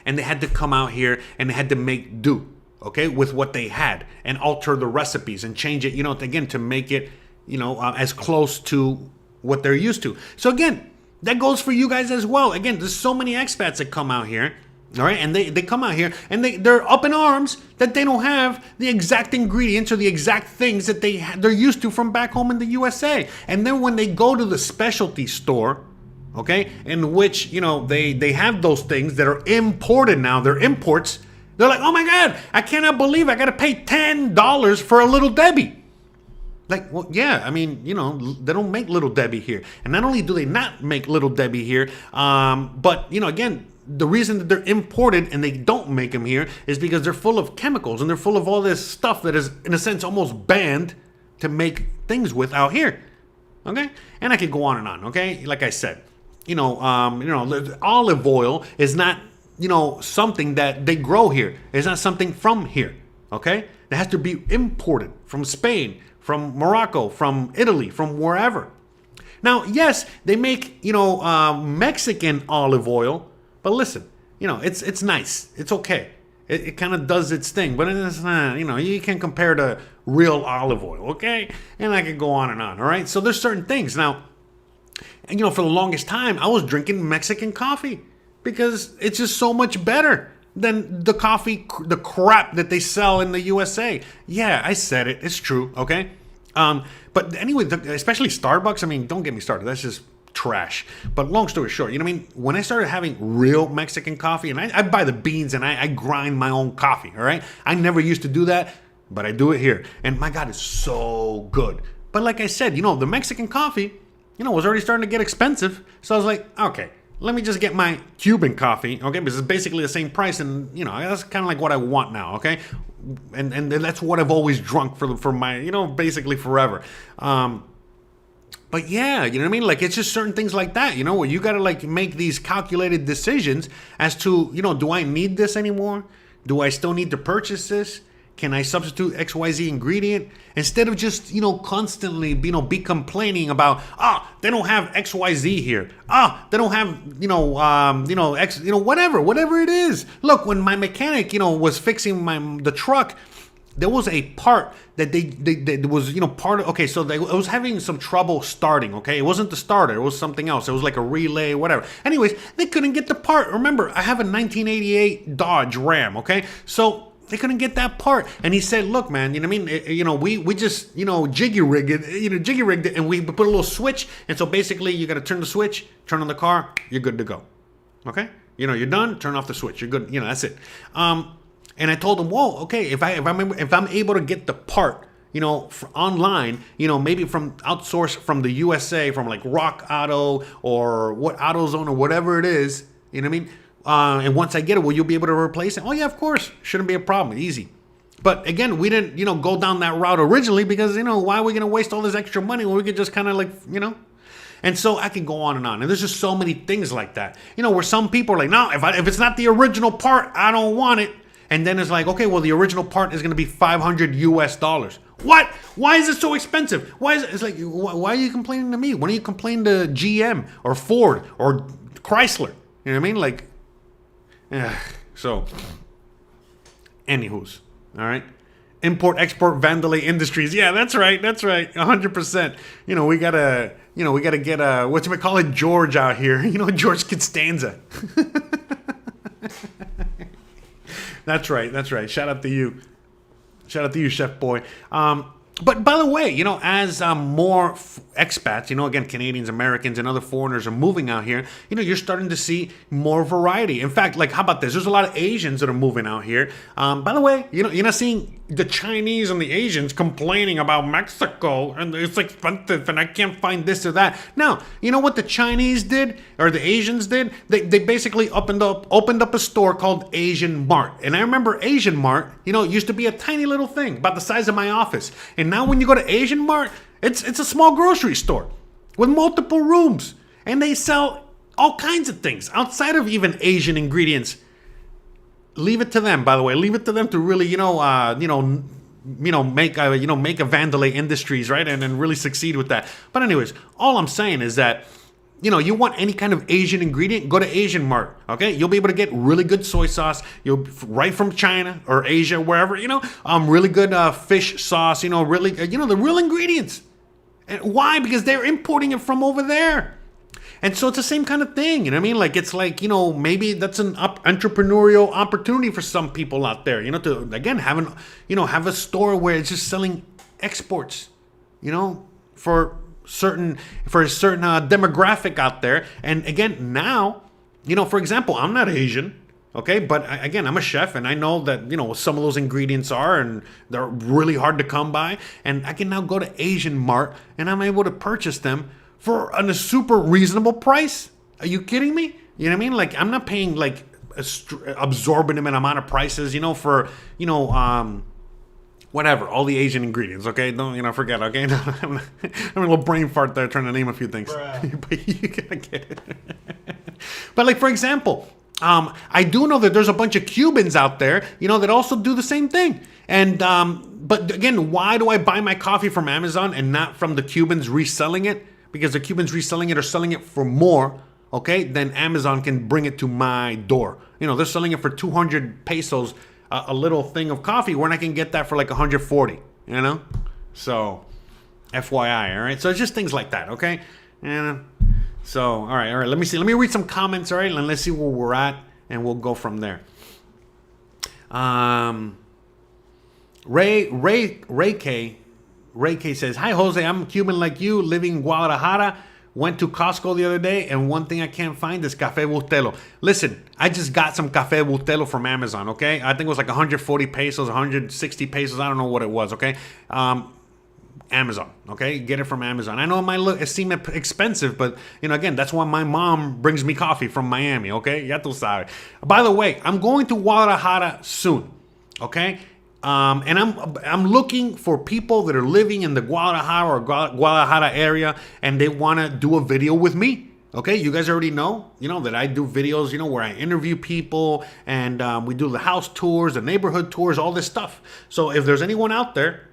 and they had to come out here and they had to make do, okay, with what they had and alter the recipes and change it, you know, again to make it, you know, as close to what they're used to. So again, That goes for you guys as well. Again, there's so many expats that come out here. All right, and they come out here and they're up in arms that they don't have the exact ingredients or the exact things that they're used to from back home in the USA. And then when they go to the specialty store, okay, in which, you know, they have those things that are imported now, they're imports, they're like, oh my God, I cannot believe I got to pay $10 for a Little Debbie. Like, well, yeah, I mean, you know, they don't make Little Debbie here. And not only do they not make Little Debbie here, but, you know, again, the reason that they're imported and they don't make them here is because they're full of chemicals and they're full of all this stuff that is, in a sense, almost banned to make things with out here. Okay? And I could go on and on, okay? Like I said, olive oil is not, you know, something that they grow here. It's not something from here, okay? It has to be imported from Spain, from Morocco, from Italy, from wherever. Now, yes, they make, you know, Mexican olive oil, but listen, you know, it's nice. It's okay. It kind of does its thing, but it's not, you know, you can't compare to real olive oil, okay? And I could go on and on, all right? So there's certain things. Now, and, you know, for the longest time, I was drinking Mexican coffee because it's just so much better than the coffee, the crap that they sell in the USA. Yeah, I said it. It's true, okay? But anyway, especially Starbucks, I mean, don't get me started. That's just trash. But long story short, you know what I mean? When I started having real Mexican coffee, and I buy the beans and I grind my own coffee, all right? I never used to do that, but I do it here. And my God, it's so good. But like I said, you know, the Mexican coffee, you know, was already starting to get expensive. So I was like, okay, let me just get my Cuban coffee, okay? Because it's basically the same price, and, you know, that's kind of like what I want now, okay? And that's what I've always drunk for my, you know, basically forever. But yeah, you know what I mean? Like, it's just certain things like that, you know, where you got to, like, make these calculated decisions as to, you know, do I need this anymore? Do I still need to purchase this? Can I substitute XYZ ingredient? Instead of just, you know, constantly, you know, be complaining about, they don't have XYZ here. They don't have, whatever it is. Look, when my mechanic, you know, was fixing the truck, there was a part that they was, you know, part of, okay, so it was having some trouble starting, okay? It wasn't the starter, it was something else. It was like a relay, whatever. Anyways, they couldn't get the part. Remember, I have a 1988 Dodge Ram, okay? So they couldn't get that part. And he said, look, man, you know what I mean? We just, you know, jiggy rigged it, and we put a little switch. And so basically you got to turn the switch, turn on the car, you're good to go. Okay? You know, you're done, turn off the switch. You're good. You know, that's it. And I told him, whoa, okay, if I'm able to get the part, you know, online, you know, maybe from outsource from the USA, from like Rock Auto or what AutoZone or whatever it is, you know what I mean? And once I get it, will you be able to replace it? Oh yeah, of course. Shouldn't be a problem. Easy. But again, we didn't, you know, go down that route originally because, you know, why are we going to waste all this extra money when we could just kind of like, you know? And so I can go on and on. And there's just so many things like that. You know, where some people are like, no, if it's not the original part, I don't want it. And then it's like, okay, well, the original part is going to be $500 US. What? Why is it so expensive? Why is it? It's like, why are you complaining to me? Why don't you complain to GM or Ford or Chrysler? You know what I mean? Like, so, anywho's, all right? Import, export, Vandalay Industries. Yeah, that's right. 100%. You know, we gotta get George out here. You know, George Costanza. That's right. Shout out to you, Chef Boy. But by the way, you know, as more expats, you know, again, Canadians, Americans, and other foreigners are moving out here, you know, you're starting to see more variety. In fact, like, how about this? There's a lot of Asians that are moving out here. By the way, you know, you're not seeing the Chinese and the Asians complaining about Mexico and it's expensive and I can't find this or that. No, you know what the Chinese did or the Asians did? They basically opened up a store called Asian Mart. And I remember Asian Mart, you know, it used to be a tiny little thing about the size of my office. And now when you go to Asian Mart, it's a small grocery store with multiple rooms. And they sell all kinds of things outside of even Asian ingredients. Leave it to them, by the way. Leave it to them to really, make a Vandalay Industries, right? And then really succeed with that. But anyways, all I'm saying is that, you know, you want any kind of Asian ingredient, go to Asian Mart, okay? You'll be able to get really good soy sauce, right from China or Asia, wherever, you know, really good fish sauce, you know, really, the real ingredients. And why? Because they're importing it from over there. And so it's the same kind of thing, you know what I mean? Like, it's like, you know, maybe that's an entrepreneurial opportunity for some people out there, you know, to, again, have a store where it's just selling exports, you know, for a certain demographic out there. And again, now, you know, for example, I'm not Asian. Okay, but again, I'm a chef, and I know that, you know, what some of those ingredients are, and they're really hard to come by. And I can now go to Asian Mart, and I'm able to purchase them for a super reasonable price. Are you kidding me? You know what I mean? Like, I'm not paying like absorbent amount of prices, you know, for, you know, whatever, all the Asian ingredients. Okay, don't, you know, forget. Okay, I'm a little brain fart there trying to name a few things, but you gotta get it. But like, for example, I do know that there's a bunch of Cubans out there, you know, that also do the same thing. And but again, why do I buy my coffee from Amazon and not from the Cubans reselling it? Because the Cubans reselling it are selling it for more, okay, then Amazon can bring it to my door. You know, they're selling it for 200 pesos, a little thing of coffee, when I can get that for like 140, you know? So, FYI, all right? So it's just things like that, okay? And so, all right. Let me see. Let me read some comments, all right? And let's see where we're at, and we'll go from there. Ray K says, "Hi, Jose. I'm Cuban like you, living in Guadalajara. Went to Costco the other day, and one thing I can't find is Café Bustelo." Listen, I just got some Café Bustelo from Amazon, okay? I think it was like 140 pesos, 160 pesos. I don't know what it was, okay? Amazon, okay? Get it from Amazon. I know it seem expensive, but, you know, again, that's why my mom brings me coffee from Miami, okay? Ya tú sabes. By the way, I'm going to Guadalajara soon, okay? And I'm looking for people that are living in the Guadalajara area, and they want to do a video with me. Okay, you guys already know, you know, that I do videos, you know, where I interview people, and we do the house tours, the neighborhood tours, all this stuff. So if there's anyone out there,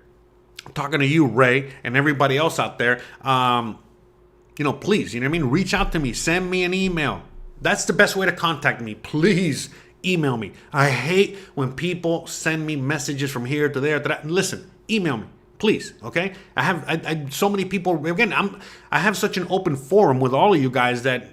I'm talking to you, Ray, and everybody else out there, you know, please, you know what I mean? Reach out to me. Send me an email. That's the best way to contact me. Please email me. I hate when people send me messages from here to there to that. Listen, email me, please, okay? I have so many people. Again, I have such an open forum with all of you guys that,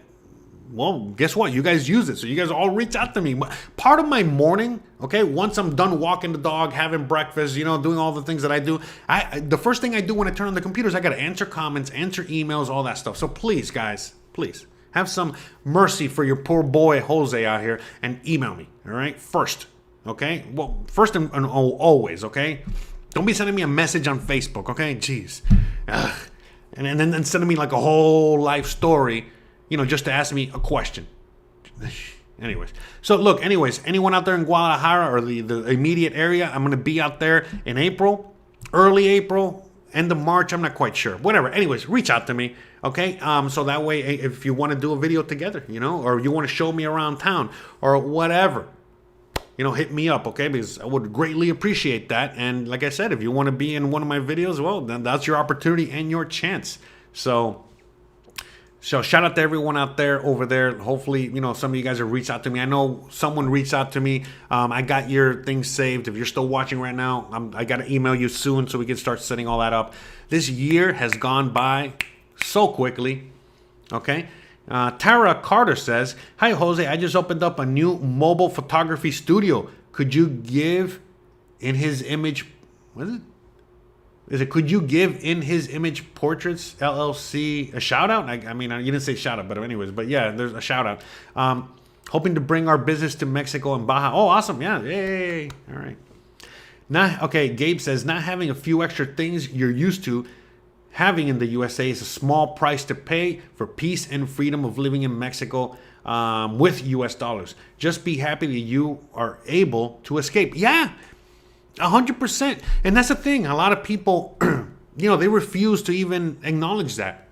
well, guess what? You guys use it. So you guys all reach out to me. Part of my morning, okay, once I'm done walking the dog, having breakfast, you know, doing all the things that I do, the first thing I do when I turn on the computer is I got to answer comments, answer emails, all that stuff. So please, guys, please, have some mercy for your poor boy Jose out here and email me, all right? First, okay? Well, first and always, okay? Don't be sending me a message on Facebook, okay? Jeez. Ugh. And then sending me like a whole life story, you know, just to ask me a question. Anyways. So look, anyone out there in Guadalajara or the immediate area, I'm going to be out there in April, early April, end of March. I'm not quite sure. Whatever. Anyways, reach out to me. Okay. So that way, if you want to do a video together, you know, or you want to show me around town or whatever, you know, hit me up. Okay. Because I would greatly appreciate that. And like I said, if you want to be in one of my videos, well, then that's your opportunity and your chance. So shout out to everyone out there over there. Hopefully, you know, some of you guys have reached out to me. I know someone reached out to me. I got your thing saved. If you're still watching right now, I got to email you soon so we can start setting all that up. This year has gone by so quickly. Okay. Tara Carter says, "Hi, Jose. I just opened up a new mobile photography studio. Could you give in his image, what is it? Could you give in his image portraits LLC a shout out?" I mean, you didn't say shout out, but anyways, but yeah, there's a shout out. Hoping to bring our business to Mexico and Baja. Oh, awesome. Yeah. Yay. All right. Okay. Gabe says, "Not having a few extra things you're used to having in the USA is a small price to pay for peace and freedom of living in Mexico with US dollars. Just be happy that you are able to escape." Yeah. 100%. And that's the thing. A lot of people, you know, they refuse to even acknowledge that.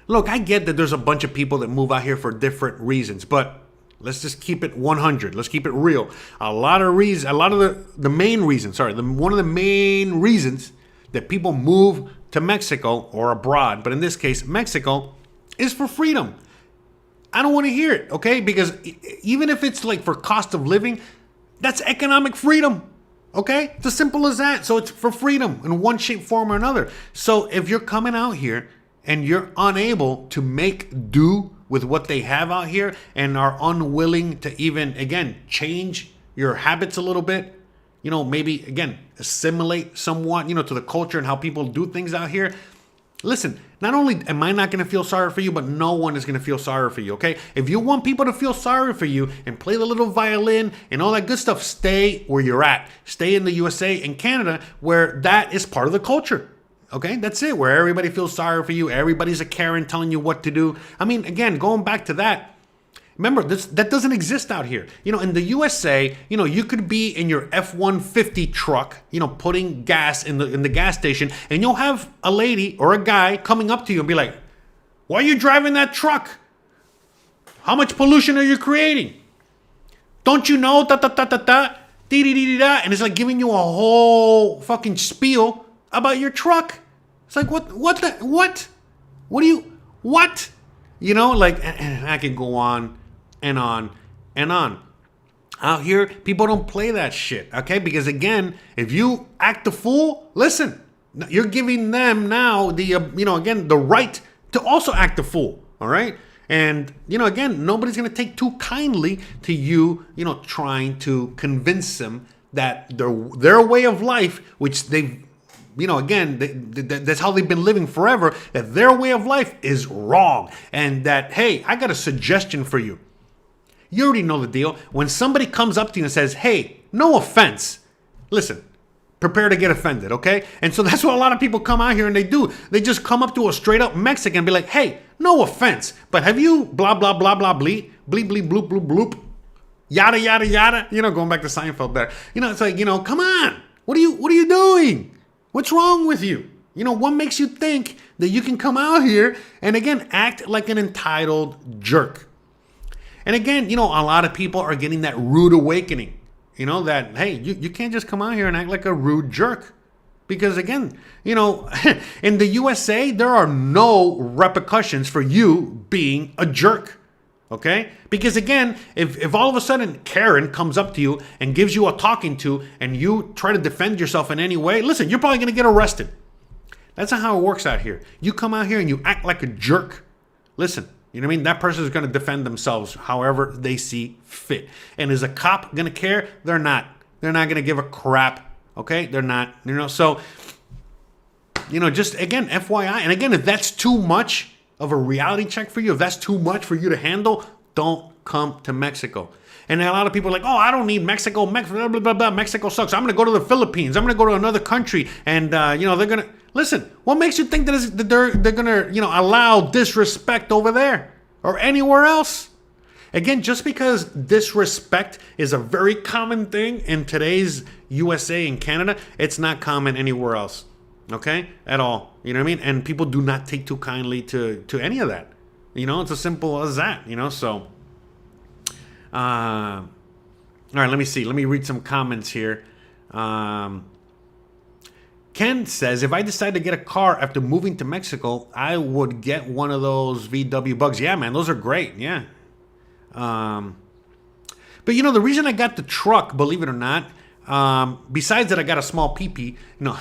Look, I get that there's a bunch of people that move out here for different reasons, but let's just keep it 100. Let's keep it real. One of the main reasons that people move to Mexico or abroad, but in this case, Mexico, is for freedom. I don't want to hear it, okay? Because even if it's like for cost of living, that's economic freedom. Okay? It's as simple as that. So it's for freedom in one shape, form, or another. So if you're coming out here and you're unable to make do with what they have out here and are unwilling to even, again, change your habits a little bit, maybe, again, assimilate somewhat, to the culture and how people do things out here. Listen, not only am I not going to feel sorry for you, but no one is going to feel sorry for you, okay? If you want people to feel sorry for you and play the little violin and all that good stuff, stay where you're at. Stay in the USA and Canada where that is part of the culture, okay? That's it, where everybody feels sorry for you. Everybody's a Karen telling you what to do. I mean, again, going back to that, remember, that doesn't exist out here. In the USA, you could be in your F-150 truck, putting gas in the gas station, and you'll have a lady or a guy coming up to you and be like, "Why are you driving that truck? How much pollution are you creating? Don't you know, da-da-da-da-da, and it's like giving you a whole fucking spiel about your truck. It's like, what? And I can go on and on and on. Out here, people don't play that shit, okay? Because again, if you act the fool, listen, you're giving them now the, again, the right to also act the fool, all right? And, again, nobody's going to take too kindly to you, trying to convince them that their way of life, which they've, that's how they've been living forever, that their way of life is wrong. And that, hey, I got a suggestion for you. You already know the deal. When somebody comes up to you and says, "Hey, no offense," listen, prepare to get offended, okay? And so that's what a lot of people come out here and they do. They just come up to a straight up Mexican and be like, "Hey, no offense, but have you blah, blah, blah, blah, bleep, bleep, bleep, bloop, bloop, bloop, yada, yada, yada." Going back to Seinfeld there. It's like, come on. What are you doing? What's wrong with you? What makes you think that you can come out here and, again, act like an entitled jerk? And again, a lot of people are getting that rude awakening, that, hey, you can't just come out here and act like a rude jerk. Because again, in the USA, there are no repercussions for you being a jerk. Okay? Because again, if all of a sudden Karen comes up to you and gives you a talking to and you try to defend yourself in any way, listen, you're probably going to get arrested. That's not how it works out here. You come out here and you act like a jerk. Listen, you know what I mean? That person is going to defend themselves however they see fit. And is a cop going to care? They're not. They're not going to give a crap. Okay? They're not. So, just again, FYI. And again, if that's too much of a reality check for you, if that's too much for you to handle, don't come to Mexico. And a lot of people are like, "Oh, I don't need Mexico. Blah, blah, blah, blah. Mexico sucks. I'm going to go to the Philippines. I'm going to go to another country." And, they're going to... Listen, what makes you think that they're going to, allow disrespect over there or anywhere else? Again, just because disrespect is a very common thing in today's USA and Canada, it's not common anywhere else. Okay? At all. You know what I mean? And people do not take too kindly to any of that. It's as simple as that, so... all right, let me see. Let me read some comments here. Ken says, "If I decide to get a car after moving to Mexico, I would get one of those VW Bugs." Yeah, man, those are great. Yeah. But the reason I got the truck, believe it or not, besides that I got a small pee-pee. No,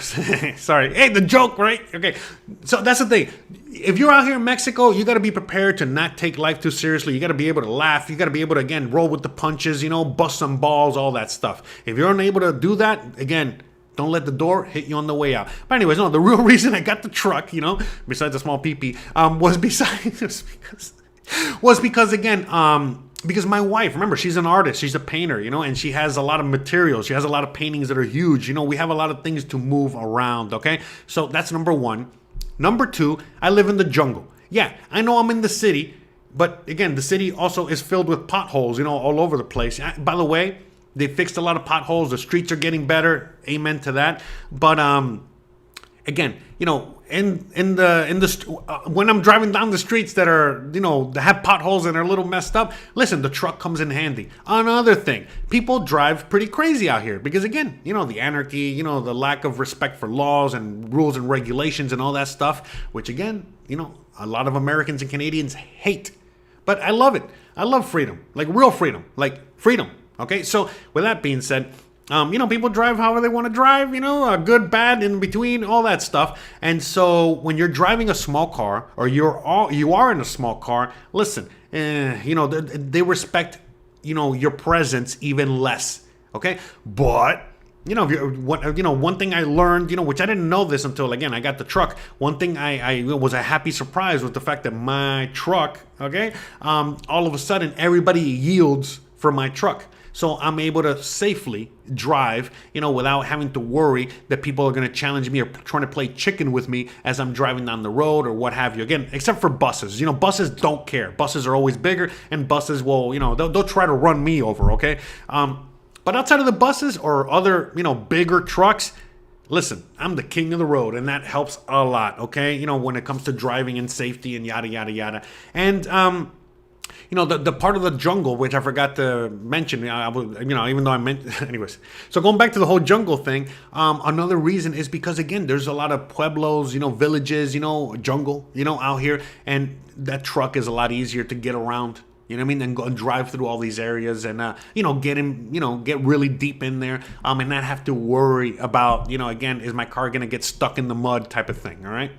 sorry. Hey, the joke, right? Okay. So that's the thing. If you're out here in Mexico, you got to be prepared to not take life too seriously. You got to be able to laugh. You got to be able to, again, roll with the punches, bust some balls, all that stuff. If you're unable to do that, again, don't let the door hit you on the way out. But anyways, no, the real reason I got the truck, besides the small pee-pee, was because again, because my wife, remember, she's an artist, she's a painter, and she has a lot of materials. She has a lot of paintings that are huge. We have a lot of things to move around, okay? So that's number one. Number two, I live in the jungle. Yeah, I know I'm in the city, but again, the city also is filled with potholes, all over the place. By the way, they fixed a lot of potholes. The streets are getting better. Amen to that. But again, when I'm driving down the streets that are, that have potholes and are a little messed up, listen, the truck comes in handy. Another thing, people drive pretty crazy out here because again, the anarchy, the lack of respect for laws and rules and regulations and all that stuff, which again, a lot of Americans and Canadians hate. But I love it. I love freedom, like real freedom, like freedom. Okay, so with that being said, People drive however they want to drive, good, bad, in between, all that stuff. And so when you're driving a small car, or you are in a small car, listen, they respect, your presence even less. Okay. But, one thing I learned, which I didn't know this until, again, I got the truck. One thing I was a happy surprise with the fact that my truck, okay, all of a sudden everybody yields for my truck. So I'm able to safely drive, without having to worry that people are going to challenge me or trying to play chicken with me as I'm driving down the road or what have you. Again, except for buses. Buses don't care. Buses are always bigger, and buses will, they'll try to run me over, okay? But outside of the buses or other, bigger trucks, listen, I'm the king of the road, and that helps a lot, okay? When it comes to driving and safety and yada, yada, yada. And, the part of the jungle, which I forgot to mention, even though I meant, anyways. So going back to the whole jungle thing, another reason is because, again, there's a lot of pueblos, villages, jungle, out here. And that truck is a lot easier to get around, and go and drive through all these areas and, get really deep in there, and not have to worry about, again, is my car going to get stuck in the mud type of thing, all right?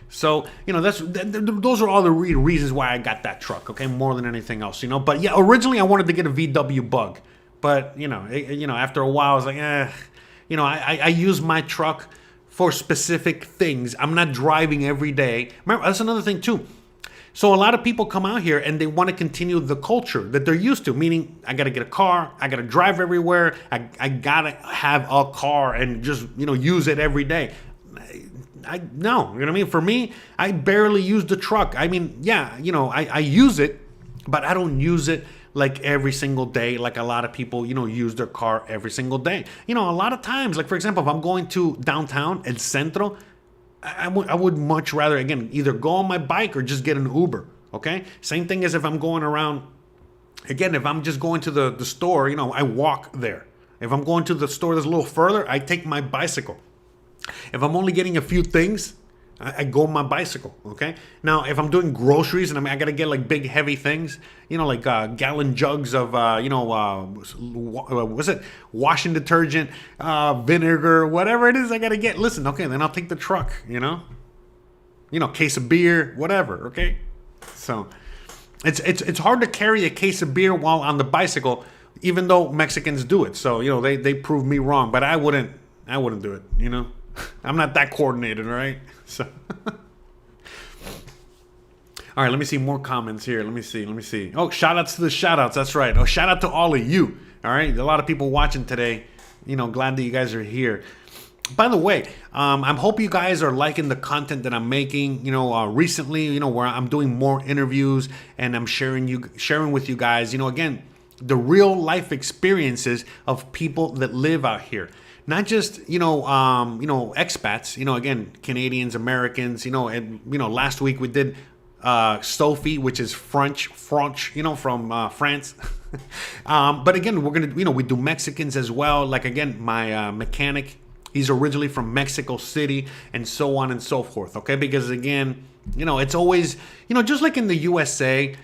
So, those are all the reasons why I got that truck, okay, more than anything else, But yeah, originally I wanted to get a VW Bug, but, after a while I was like, I use my truck for specific things. I'm not driving every day. Remember, that's another thing too. So a lot of people come out here and they want to continue the culture that they're used to, meaning I got to get a car, I got to drive everywhere, I got to have a car and just, use it every day. No, you know what I mean? For me, I barely use the truck. I mean, yeah, I use it, but I don't use it like every single day, like a lot of people, use their car every single day. A lot of times, like for example, if I'm going to downtown, El Centro, I would much rather, again, either go on my bike or just get an Uber, okay? Same thing as if I'm going around, again, if I'm just going to the store, I walk there. If I'm going to the store that's a little further, I take my bicycle. If I'm only getting a few things, I go on my bicycle, okay? Now, if I'm doing groceries and I got to get like big, heavy things, like gallon jugs of, what's it? Washing detergent, vinegar, whatever it is I got to get. Listen, okay, then I'll take the truck, case of beer, whatever, okay? So it's hard to carry a case of beer while on the bicycle, even though Mexicans do it. So, they prove me wrong, but I wouldn't do it, I'm not that coordinated, all right? So, all right, let me see more comments here. Let me see. Oh, shout outs to the shout outs. That's right. Oh, shout out to all of you. All right. A lot of people watching today. Glad that you guys are here. By the way, I hope you guys are liking the content that I'm making, recently, where I'm doing more interviews and I'm sharing with you guys, again, the real life experiences of people that live out here. Not just, expats, again, Canadians, Americans, and, last week we did Sophie, which is French, from France. But again, we're going to, we do Mexicans as well. Like, again, my mechanic, he's originally from Mexico City and so on and so forth. Okay. Because again, it's always, just like in the USA,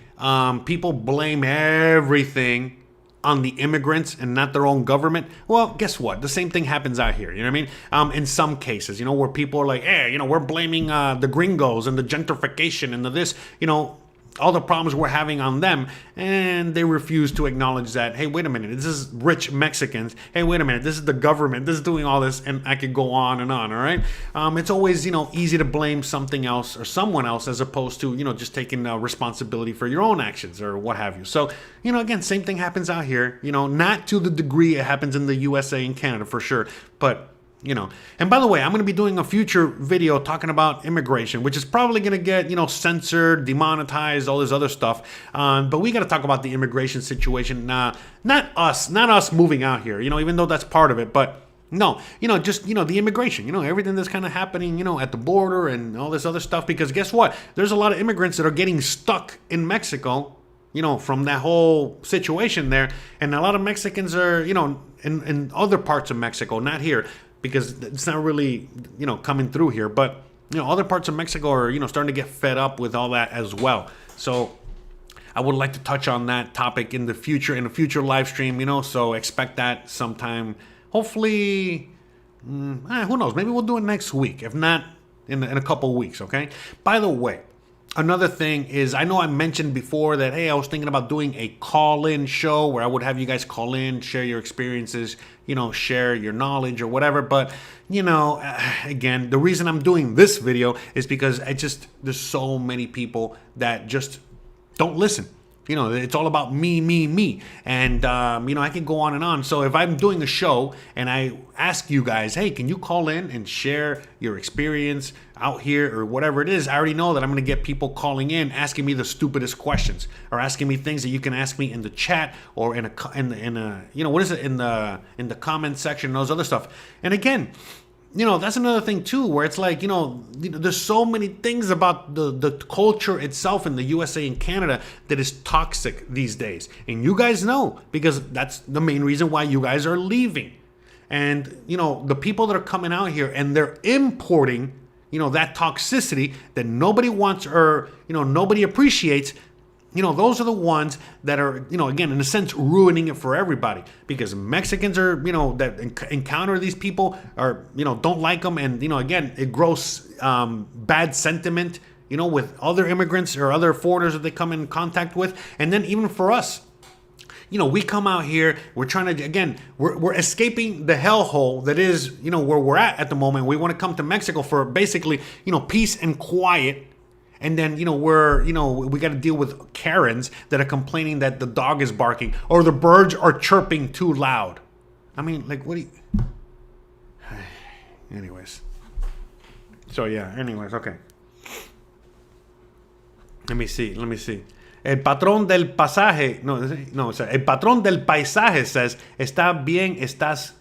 people blame everything on the immigrants and not their own government. Well, guess what? The same thing happens out here. You know what I mean? In some cases, where people are like, hey, we're blaming the gringos and the gentrification and the this, all the problems we're having on them, and they refuse to acknowledge that, hey, wait a minute, this is rich Mexicans. Hey, wait a minute, this is the government. This is doing all this, and I could go on and on, all right? It's always, easy to blame something else or someone else as opposed to, just taking responsibility for your own actions or what have you. So, again, same thing happens out here, not to the degree it happens in the USA and Canada for sure, but and by the way, I'm going to be doing a future video talking about immigration, which is probably going to get, censored, demonetized, all this other stuff. But we got to talk about the immigration situation. Not us moving out here, even though that's part of it. But no, just, the immigration, everything that's kind of happening, at the border and all this other stuff. Because guess what? There's a lot of immigrants that are getting stuck in Mexico, from that whole situation there. And a lot of Mexicans are, in other parts of Mexico, not here, because it's not really, coming through here. But, other parts of Mexico are, starting to get fed up with all that as well. So I would like to touch on that topic in a future live stream, so expect that sometime hopefully, who knows? Maybe we'll do it next week. If not, in a couple of weeks, okay? By the way, another thing is, I know I mentioned before that, hey, I was thinking about doing a call-in show where I would have you guys call in, share your experiences, share your knowledge or whatever. But, again, the reason I'm doing this video is because there's so many people that just don't listen. It's all about me. And, I can go on and on. So if I'm doing a show and I ask you guys, hey, can you call in and share your experience out here or whatever it is, I already know that I'm going to get people calling in, asking me the stupidest questions or asking me things that you can ask me in the chat or in the comment section and those other stuff. And again, that's another thing too, where it's like, there's so many things about the culture itself in the USA and Canada that is toxic these days. And you guys know, because that's the main reason why you guys are leaving. And, the people that are coming out here and they're importing, that toxicity that nobody wants or, nobody appreciates. Those are the ones that are, again, in a sense, ruining it for everybody, because Mexicans are, that encounter these people are, don't like them. And, again, it grows bad sentiment, with other immigrants or other foreigners that they come in contact with. And then even for us, we come out here, we're trying to, again, we're escaping the hellhole that is, where we're at the moment. We want to come to Mexico for basically, peace and quiet. And then, we got to deal with Karens that are complaining that the dog is barking or the birds are chirping too loud. I mean, like, what do you... Anyways. So, yeah, okay. Let me see. El patrón del pasaje... No, el patrón del paisaje says, está bien, estás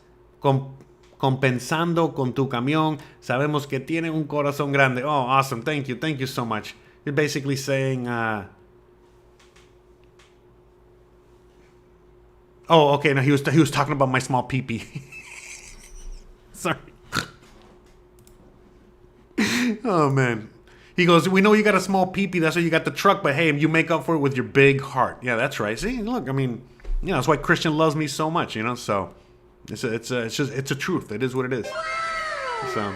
compensando con tu camión. Sabemos que tiene un corazón grande. Oh, awesome. Thank you so much. You're basically saying, oh, okay. No, he was talking about my small pee-pee. Sorry. Oh, man. He goes, we know you got a small pee-pee. That's why you got the truck. But hey, you make up for it with your big heart. Yeah, that's right. See, look, I mean, that's why Christian loves me so much, so... It's a truth. It is what it is. So,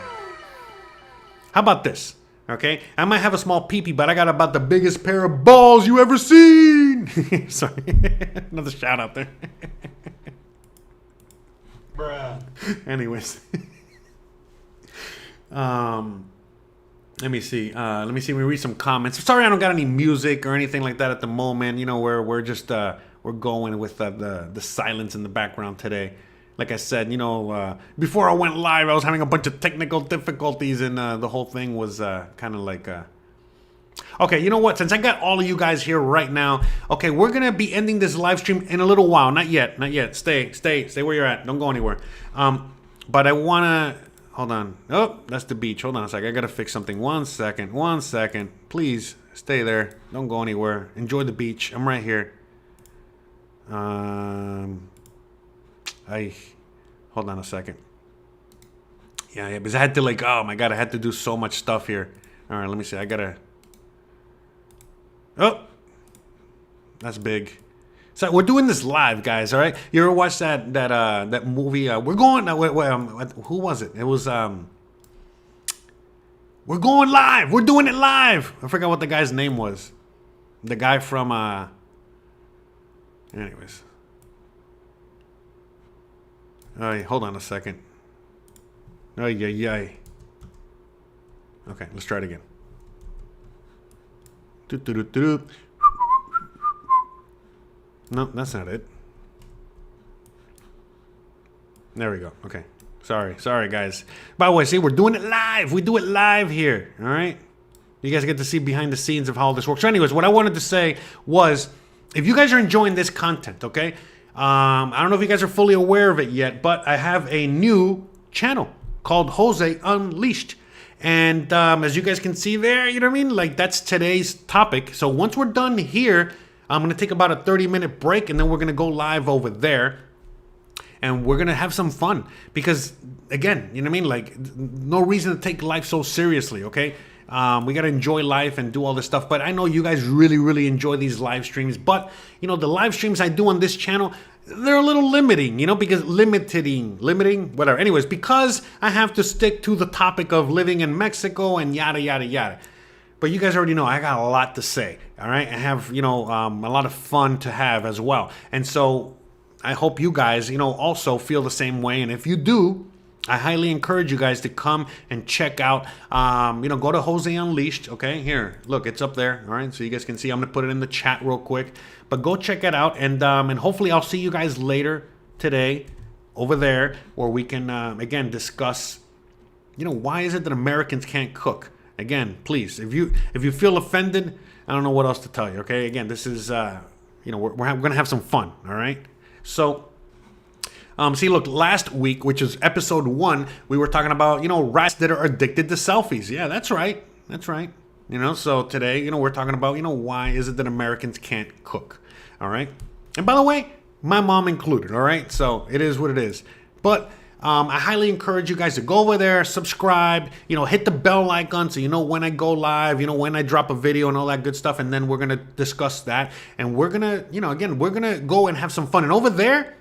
how about this? Okay, I might have a small pee-pee, but I got about the biggest pair of balls you ever seen. Sorry, another shout out there. Bruh. Anyways, let me see. Let me see. We read some comments. Sorry, I don't got any music or anything like that at the moment. We're just we're going with the silence in the background today. Like I said, before I went live, I was having a bunch of technical difficulties, and the whole thing was kind of like... Okay, you know what? Since I got all of you guys here right now, okay, we're going to be ending this live stream in a little while. Not yet. Stay where you're at. Don't go anywhere. But I want to... Hold on. Oh, that's the beach. Hold on a second. I got to fix something. One second. Please, stay there. Don't go anywhere. Enjoy the beach. I'm right here. Hold on a second. Yeah, because I had to oh my God, I had to do so much stuff here. All right, let me see. I gotta... Oh, that's big. So we're doing this live, guys. All right. You ever watch that movie? We're going. Who was it? It was. We're going live. We're doing it live. I forgot what the guy's name was. The guy from. Anyways. All right, hold on a second. Oh, yeah. Okay, let's try it again. No, that's not it. There we go. Okay. Sorry, guys. By the way, see, we're doing it live. We do it live here. All right. You guys get to see behind the scenes of how this works. So anyways, what I wanted to say was, if you guys are enjoying this content, okay, I don't know if you guys are fully aware of it yet, but I have a new channel called Jose Unleashed. And as you guys can see there, you know what I mean? Like, that's today's topic. So once we're done here, I'm going to take about a 30-minute break, and then we're going to go live over there. And we're going to have some fun. Because, again, you know what I mean? Like, no reason to take life so seriously, okay? We got to enjoy life and do all this stuff. But I know you guys really, really enjoy these live streams. But, you know, the live streams I do on this channel, they're a little limiting, you know, because limiting, whatever. Anyways, because I have to stick to the topic of living in Mexico and yada, yada, yada. But you guys already know I got a lot to say, all right? I have, you know, a lot of fun to have as well. And so I hope you guys, you know, also feel the same way. And if you do, I highly encourage you guys to come and check out, you know, go to Jose Unleashed, okay? Here, look, it's up there, all right? So you guys can see. I'm going to put it in the chat real quick. But go check it out, and hopefully I'll see you guys later today over there where we can, again, discuss, you know, why is it that Americans can't cook? Again, please, if you feel offended, I don't know what else to tell you, okay? Again, this is, you know, we're going to have some fun, all right? So... see, look, last week, which is episode 1, we were talking about, you know, rats that are addicted to selfies. Yeah, that's right. That's right. You know, so today, you know, we're talking about, you know, why is it that Americans can't cook? All right. And by the way, my mom included. All right. So it is what it is. But I highly encourage you guys to go over there, subscribe, you know, hit the bell icon so you know when I go live, you know, when I drop a video and all that good stuff. And then we're going to discuss that. And we're going to, you know, again, we're going to go and have some fun. And over there,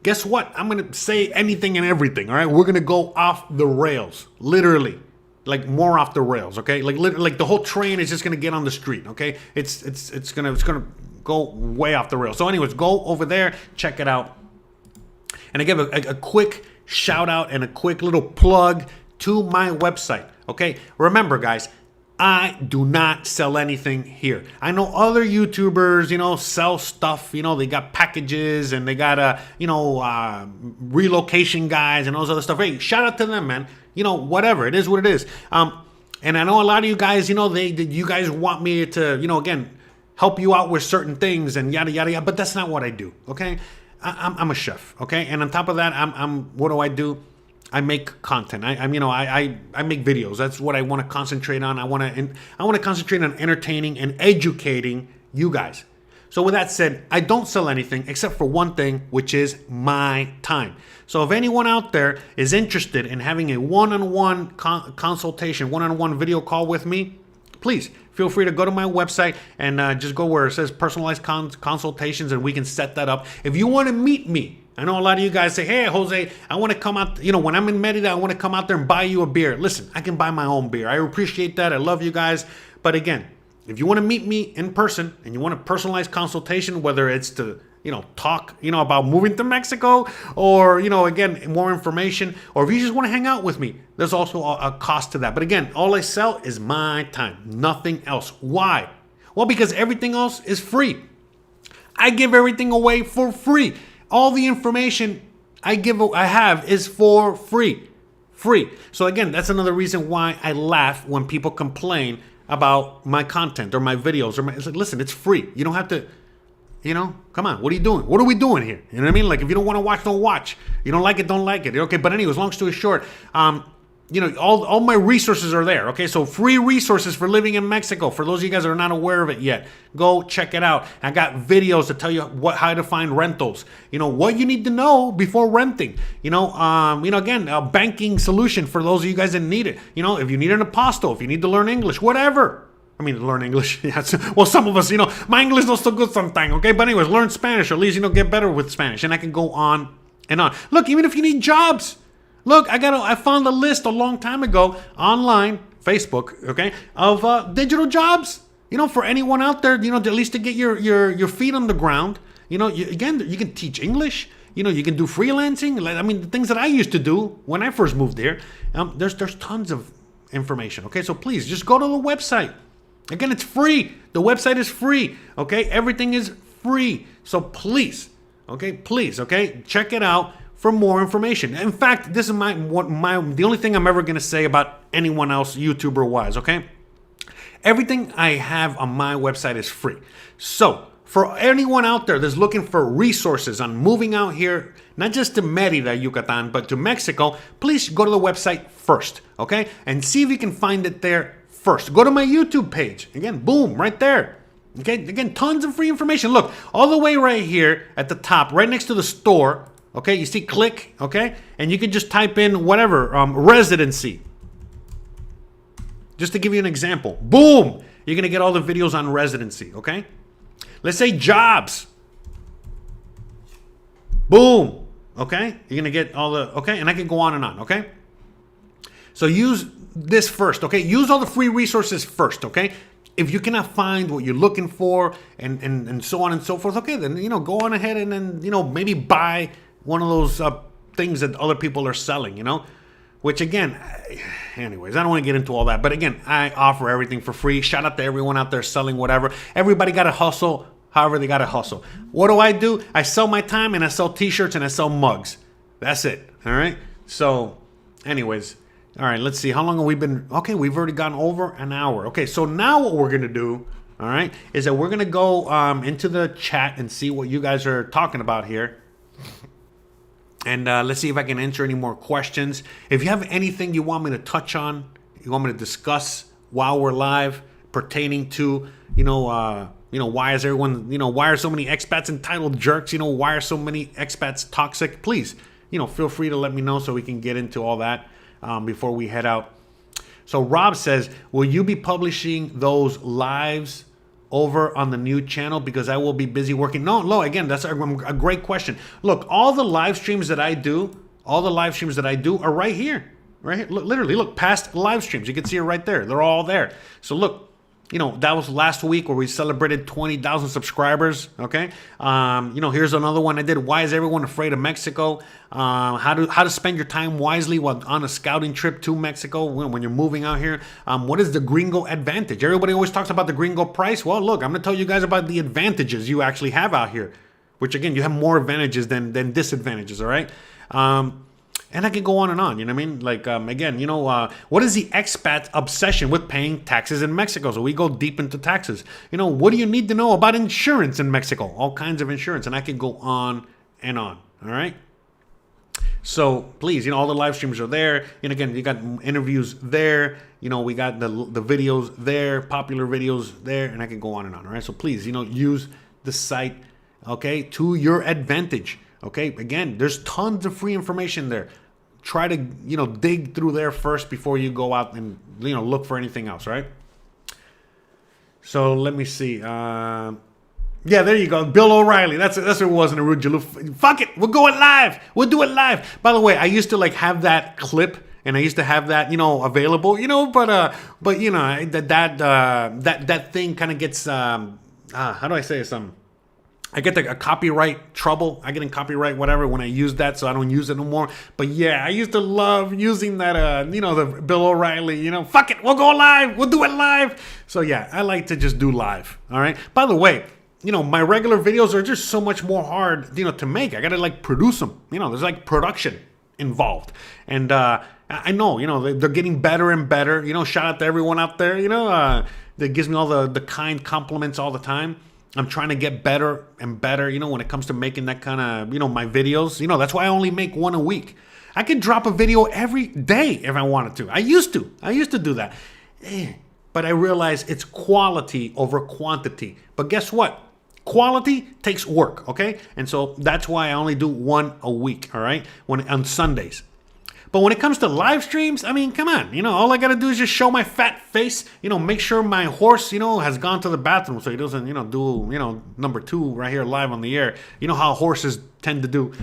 guess what? I'm going to say anything and everything, all right? We're going to go off the rails, literally. Like more off the rails, okay? Like the whole train is just going to get on the street, okay? It's going to go way off the rails. So anyways, go over there, check it out. And I give a quick shout out and a quick little plug to my website, okay? Remember, guys, I do not sell anything here. I know other YouTubers, you know, sell stuff. You know, they got packages and they got, you know, relocation guys and all those other stuff. Hey, shout out to them, man. You know, whatever. It is what it is. And I know a lot of you guys, you know, you guys want me to, you know, again, help you out with certain things and yada, yada, yada. But that's not what I do, okay? I'm a chef, okay? And on top of that, what do I do? I make content. I make videos. That's what I want to concentrate on. I want to concentrate on entertaining and educating you guys. So with that said, I don't sell anything except for one thing, which is my time. So if anyone out there is interested in having a one-on-one consultation, one-on-one video call with me, please feel free to go to my website and just go where it says personalized consultations, and we can set that up. If you want to meet me, I know a lot of you guys say, hey, Jose, I want to come out, you know, when I'm in Merida, I want to come out there and buy you a beer. Listen, I can buy my own beer. I appreciate that. I love you guys. But again, if you want to meet me in person and you want a personalized consultation, whether it's to, you know, talk, you know, about moving to Mexico or, you know, again, more information, or if you just want to hang out with me, there's also a cost to that. But again, all I sell is my time, nothing else. Why? Well, because everything else is free. I give everything away for free. All the information I have is for free. So again, that's another reason why I laugh when people complain about my content or my videos. It's like, listen, it's free. You don't have to, you know, come on. What are you doing? What are we doing here? You know what I mean? Like, if you don't want to watch, don't watch. You don't like it, don't like it. Okay, but anyways, long story short, you know, all my resources are there, okay? So free resources for living in Mexico. For those of you guys that are not aware of it yet, go check it out. I got videos to tell you how to find rentals. You know, what you need to know before renting. You know, again, a banking solution for those of you guys that need it. You know, if you need an apostle, if you need to learn English, whatever. I mean, learn English. Well, some of us, you know, my English is not so good sometimes, okay? But anyways, learn Spanish, or at least, you know, get better with Spanish. And I can go on and on. Look, even if you need jobs. Look, I found a list a long time ago online, Facebook, okay, of digital jobs. You know, for anyone out there, you know, at least to get your feet on the ground. You know, you can teach English. You know, you can do freelancing. I mean, the things that I used to do when I first moved here. There's tons of information. Okay, so please just go to the website. Again, it's free. The website is free. Okay, everything is free. So please, check it out for more information. In fact, this is the only thing I'm ever going to say about anyone else YouTuber wise, okay? Everything I have on my website is free. So, for anyone out there that's looking for resources on moving out here, not just to Merida, Yucatan, but to Mexico, please go to the website first, okay? And see if you can find it there first. Go to my YouTube page. Again, boom, right there. Okay, again, tons of free information. Look, all the way right here at the top, right next to the store. Okay, you see click, okay? And you can just type in whatever, residency. Just to give you an example. Boom! You're going to get all the videos on residency, okay? Let's say jobs. Boom. Okay? You're going to get all the, okay? And I can go on, okay? So use this first, okay? Use all the free resources first, okay? If you cannot find what you're looking for and so on and so forth, okay, then, go on ahead and then, maybe buy one of those things that other people are selling, which again, anyways, I don't want to get into all that. But again, I offer everything for free. Shout out to everyone out there selling whatever. Everybody got to hustle however they got to hustle. What do? I sell my time and I sell t-shirts and I sell mugs. That's it. All right. So anyways, all right, let's see. How long have we been? Okay, we've already gone over an hour. Okay, so now what we're going to do, all right, is that we're going to go into the chat and see what you guys are talking about here. And let's see if I can answer any more questions. If you have anything you want me to touch on, you want me to discuss while we're live pertaining to, why is everyone, why are so many expats entitled jerks? Why are so many expats toxic? Please, feel free to let me know so we can get into all that. Before we head out. So Rob says, will you be publishing those lives over on the new channel? Because I will be busy working. No, again, that's a great question. Look, all the live streams that I do are right here. Right here. Look, literally, look, past live streams. You can see it right there. They're all there. So look, that was last week where we celebrated 20,000 subscribers. Okay. Here's another one I did. Why is everyone afraid of Mexico? How to spend your time wisely while on a scouting trip to Mexico when you're moving out here. What is the gringo advantage? Everybody always talks about the gringo price. Well, look, I'm going to tell you guys about the advantages you actually have out here, which again, you have more advantages than disadvantages. All right. And I can go on and on, you know what I mean? Like, again, what is the expat obsession with paying taxes in Mexico? So we go deep into taxes. What do you need to know about insurance in Mexico? All kinds of insurance. And I can go on and on, all right? So please, all the live streams are there. And again, you got interviews there. We got the videos there, popular videos there, and I can go on and on, all right? So please, use the site, okay, to your advantage, okay? Again, there's tons of free information there. Try to, dig through there first before you go out and, look for anything else, right? So let me see. Yeah, there you go. Bill O'Reilly. That's what it was in a Rude Jalou. Fuck it. We're going live. We'll do it live. By the way, I used to have that clip and I used to have that, available, but that thing kind of gets, how do I say something? I get a copyright trouble. I get in copyright whatever when I use that, so I don't use it no more. But yeah, I used to love using that, the Bill O'Reilly, fuck it, we'll go live, we'll do it live. So yeah, I like to just do live, all right? By the way, my regular videos are just so much more hard, to make. I got to produce them. There's production involved. And I know, they're getting better and better. Shout out to everyone out there, that gives me all the kind compliments all the time. I'm trying to get better and better, when it comes to making that kind of, my videos. That's why I only make one a week. I could drop a video every day if I wanted to. I used to do that. But I realized it's quality over quantity. But guess what? Quality takes work, okay? And so that's why I only do one a week, all right? On Sundays. But when it comes to live streams, I mean, come on. All I got to do is just show my fat face, make sure my horse, has gone to the bathroom so he doesn't, do, number 2 right here live on the air. You know how horses tend to do.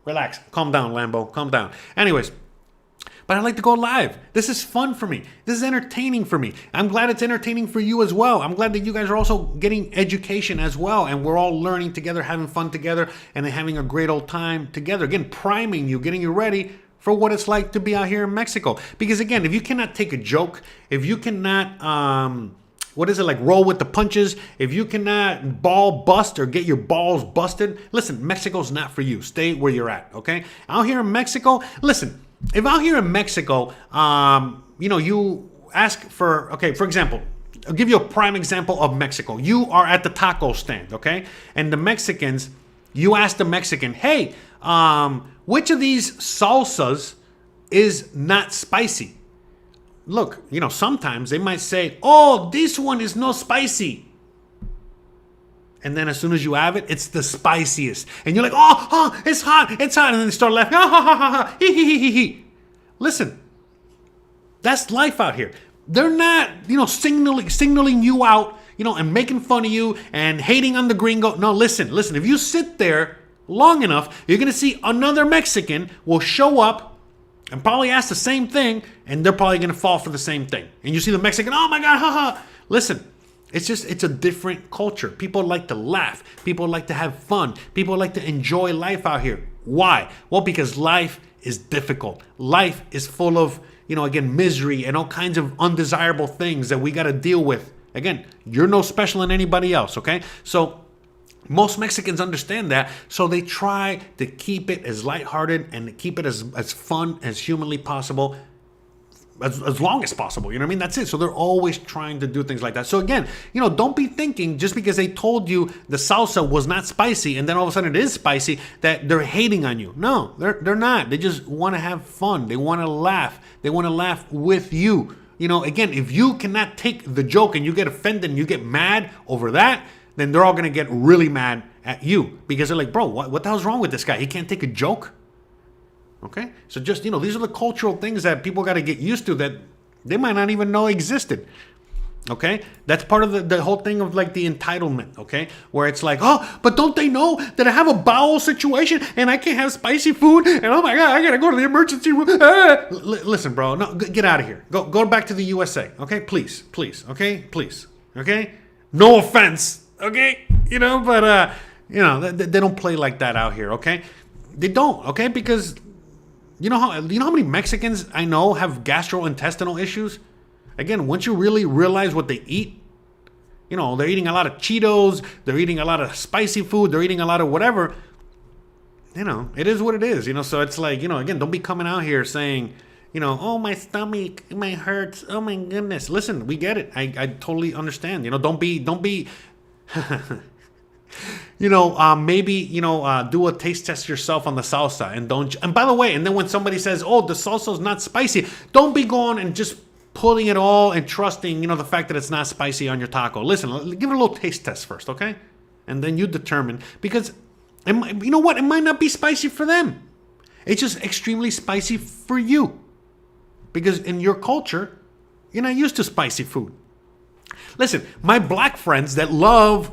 Relax. Calm down, Lambo. Calm down. Anyways. But I like to go live. This is fun for me. This is entertaining for me. I'm glad it's entertaining for you as well. I'm glad that you guys are also getting education as well. And we're all learning together, having fun together, and then having a great old time together. Again, priming you, getting you ready for what it's like to be out here in Mexico. Because again, if you cannot take a joke, if you cannot, roll with the punches, if you cannot ball bust or get your balls busted, listen, Mexico's not for you. Stay where you're at, okay? Out here in Mexico, listen, if out here in Mexico, you ask for, okay, for example, I'll give you a prime example of Mexico. You are at the taco stand, okay? And the Mexicans, you ask the Mexican, hey, which of these salsas is not spicy? Look, sometimes they might say, oh, this one is no spicy. And then as soon as you have it, it's the spiciest. And you're like, oh, it's hot. And then they start laughing. Ha, ha, ha, ha, hee, hee, hee, hee. Listen, that's life out here. They're not, signaling you out, and making fun of you and hating on the gringo. No, listen. If you sit there long enough, you're going to see another Mexican will show up and probably ask the same thing, and they're probably going to fall for the same thing. And you see the Mexican, oh my God, haha. Listen, it's a different culture. People like to laugh. People like to have fun. People like to enjoy life out here. Why? Well, because life is difficult. Life is full of, again, misery and all kinds of undesirable things that we got to deal with. Again, you're no special than anybody else, okay? So most Mexicans understand that, so they try to keep it as lighthearted and keep it as fun as humanly possible, as long as possible. You know what I mean? That's it. So they're always trying to do things like that. So again, don't be thinking just because they told you the salsa was not spicy and then all of a sudden it is spicy that they're hating on you. No, they're not. They just want to have fun. They want to laugh. They want to laugh with you. Again, if you cannot take the joke and you get offended and you get mad over that, then they're all going to get really mad at you because they're like, bro, what the hell's wrong with this guy? He can't take a joke. Okay, so just, these are the cultural things that people got to get used to that they might not even know existed. Okay, that's part of the whole thing of like the entitlement. Okay, where it's like, oh, but don't they know that I have a bowel situation and I can't have spicy food? And oh my God, I got to go to the emergency room. Listen, bro, no, get out of here. Go back to the USA. Okay, please. Okay, please. Okay, no offense. Okay, but they don't play like that out here. Okay, they don't. Okay, because you know how many Mexicans I know have gastrointestinal issues? Again, once you really realize what they eat, they're eating a lot of Cheetos, they're eating a lot of spicy food, they're eating a lot of whatever. It is what it is. So it's like, again, don't be coming out here saying, oh, my stomach, my hurts, oh my goodness. Listen, we get it. I totally understand. Don't be maybe, do a taste test yourself on the salsa and by the way, and then when somebody says, oh, the salsa's not spicy, don't be going and just putting it all and trusting, the fact that it's not spicy on your taco. Listen, give it a little taste test first, okay? And then you determine, because it might not be spicy for them. It's just extremely spicy for you. Because in your culture, you're not used to spicy food. Listen, my black friends that love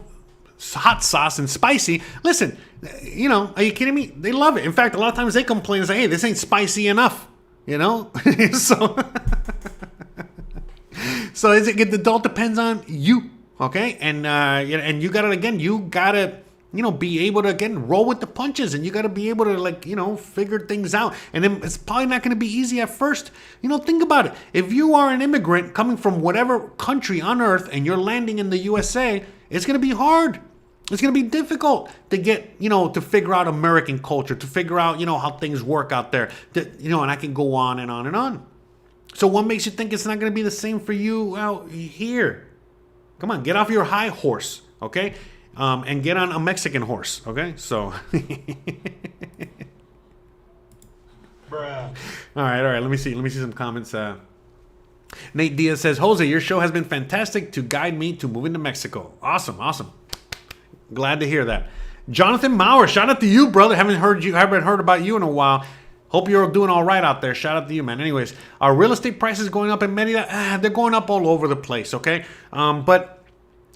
hot sauce and spicy, listen, are you kidding me? They love it. In fact, a lot of times they complain and say, hey, this ain't spicy enough, So it all depends on you, okay? And you gotta be able to, again, roll with the punches, and you gotta be able to figure things out. And then it's probably not gonna be easy at first. Think about it. If you are an immigrant coming from whatever country on earth and you're landing in the USA, it's gonna be hard. It's going to be difficult to get, to figure out American culture, to figure out, how things work out there, and I can go on and on and on. So what makes you think it's not going to be the same for you out here? Come on, get off your high horse, okay? And get on a Mexican horse, okay? So, bruh. All right. Let me see some comments. Nate Diaz says, Jose, your show has been fantastic to guide me to moving to Mexico. Awesome. Glad to hear that. Jonathan Maurer, shout out to you, brother. Haven't heard about you in a while. Hope you're doing all right out there. Shout out to you, man. Anyways, are real estate prices going up in Merida? They're going up all over the place, okay? But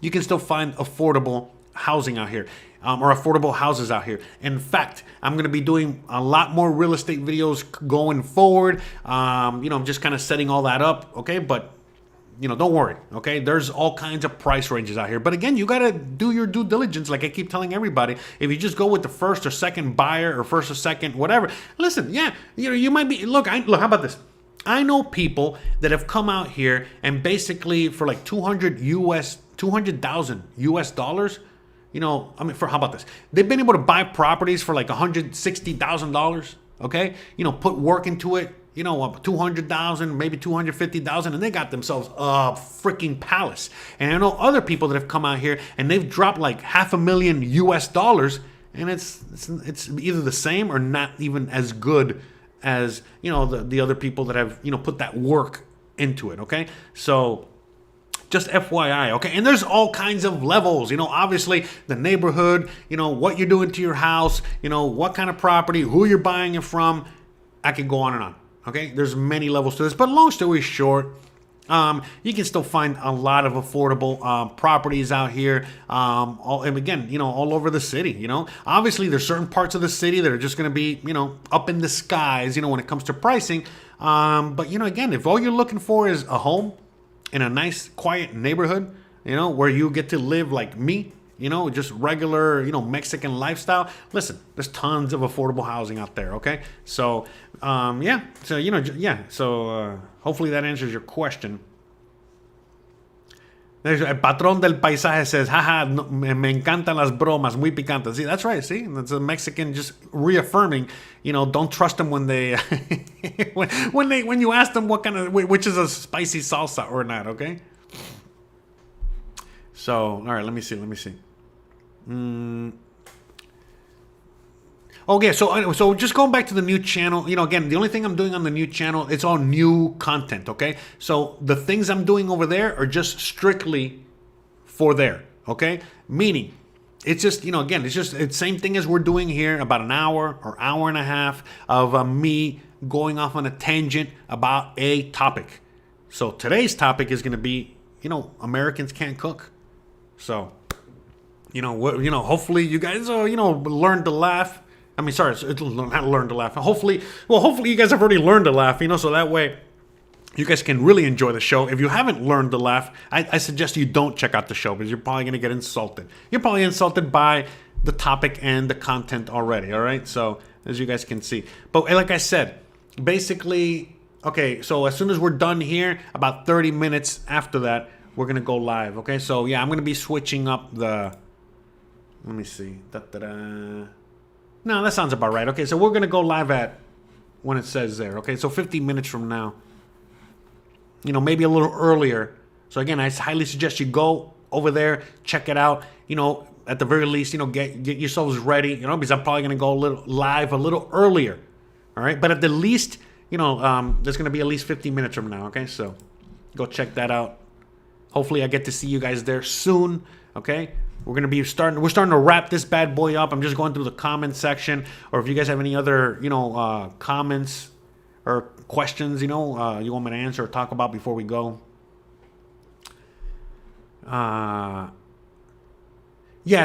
you can still find affordable housing out here, or affordable houses out here. In fact, I'm going to be doing a lot more real estate videos going forward. I'm just kind of setting all that up, okay? But don't worry, okay? There's all kinds of price ranges out here. But again, you got to do your due diligence, like I keep telling everybody. If you just go with the first or second buyer or first or second whatever, listen, yeah, you might be, look, how about this? I know people that have come out here and basically for like 200,000 US dollars, for how about this? They've been able to buy properties for like $160,000, okay? Put work into it. 200,000, maybe 250,000, and they got themselves a freaking palace. And I know other people that have come out here and they've dropped like $500,000 US dollars, and it's either the same or not even as good as the other people that have put that work into it. Okay, so just FYI, okay? And there's all kinds of levels, obviously the neighborhood, what you're doing to your house, what kind of property, who you're buying it from. I could go on and on. Okay, there's many levels to this, but long story short, You can still find a lot of affordable properties out here. And again, all over the city. Obviously there's certain parts of the city that are just going to be, up in the skies, when it comes to pricing. But again, if all you're looking for is a home in a nice, quiet neighborhood, where you get to live like me, just regular, Mexican lifestyle. Listen, there's tons of affordable housing out there. Okay. So, yeah. So, So, hopefully that answers your question. El patrón del paisaje says, jaja, no, me encantan las bromas, muy picantes. See, that's right. See, that's a Mexican just reaffirming, don't trust them when they, when you ask them what kind of, which is a spicy salsa or not. Okay. So, all right, let me see. Okay, so just going back to the new channel, again, the only thing I'm doing on the new channel, it's all new content, okay? So the things I'm doing over there are just strictly for there, okay? Meaning, it's just, again, it's the same thing as we're doing here, about an hour or hour and a half of me going off on a tangent about a topic. So today's topic is going to be, Americans can't cook. So, hopefully you guys, learned to laugh. I mean, sorry, not learn to laugh. Hopefully you guys have already learned to laugh, so that way you guys can really enjoy the show. If you haven't learned to laugh, I suggest you don't check out the show because you're probably going to get insulted. You're probably insulted by the topic and the content already, all right? So, as you guys can see. But like I said, basically, okay, so as soon as we're done here, about 30 minutes after that, we're going to go live, okay? So, yeah, I'm going to be switching up the... Let me see. No, that sounds about right. Okay, so we're going to go live at when it says there. Okay, so 15 minutes from now. Maybe a little earlier. So again, I highly suggest you go over there, check it out. At the very least, get yourselves ready. Because I'm probably going to go live a little earlier. All right, but at the least, there's going to be at least 15 minutes from now. Okay, so go check that out. Hopefully, I get to see you guys there soon. Okay. We're starting to wrap this bad boy up. I'm just going through the comment section, or if you guys have any other, comments or questions, you want me to answer or talk about before we go. Yeah,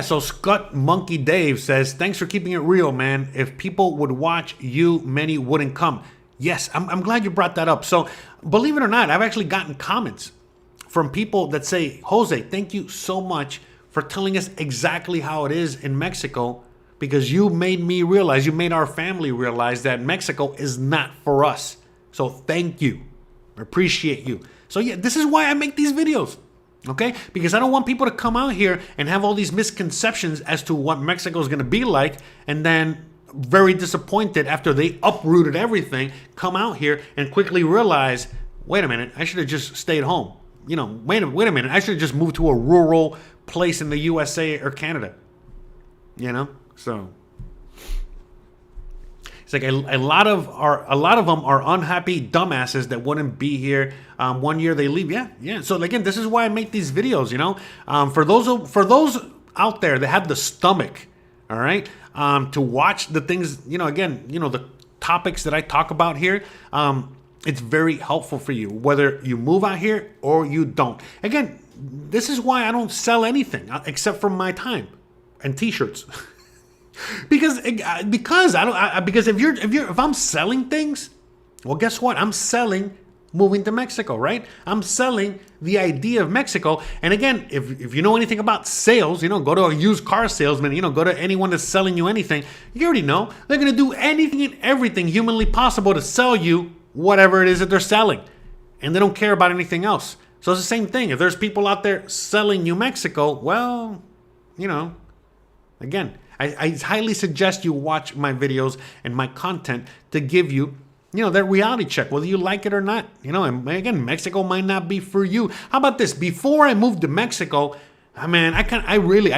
so Scott Monkey Dave says, thanks for keeping it real, man. If people would watch you, many wouldn't come. Yes, I'm glad you brought that up. So believe it or not, I've actually gotten comments from people that say, Jose, thank you so much for telling us exactly how it is in Mexico, because you made our family realize that Mexico is not for us. So thank you. I appreciate you. So yeah, this is why I make these videos, okay? Because I don't want people to come out here and have all these misconceptions as to what Mexico is going to be like, and then very disappointed after they uprooted everything, come out here and quickly realize, wait a minute, I should have just stayed home. Wait a minute, I should have just moved to a rural place in the USA or Canada. So it's like a lot of them are unhappy dumbasses that wouldn't be here. 1 year they leave. Yeah. So again, this is why I make these videos. For those out there that have the stomach, all right, to watch the things. The topics that I talk about here. It's very helpful for you, whether you move out here or you don't. Again, this is why I don't sell anything except for my time and T-shirts. because if I'm selling things, well, guess what? I'm selling moving to Mexico, right? I'm selling the idea of Mexico. And again, if you know anything about sales, go to a used car salesman, go to anyone that's selling you anything. You already know they're going to do anything and everything humanly possible to sell you whatever it is that they're selling, and they don't care about anything else. So it's the same thing. If there's people out there selling you Mexico, well, again, I highly suggest you watch my videos and my content to give you, that reality check, whether you like it or not. And again, Mexico might not be for you. How about this? Before I moved to Mexico, I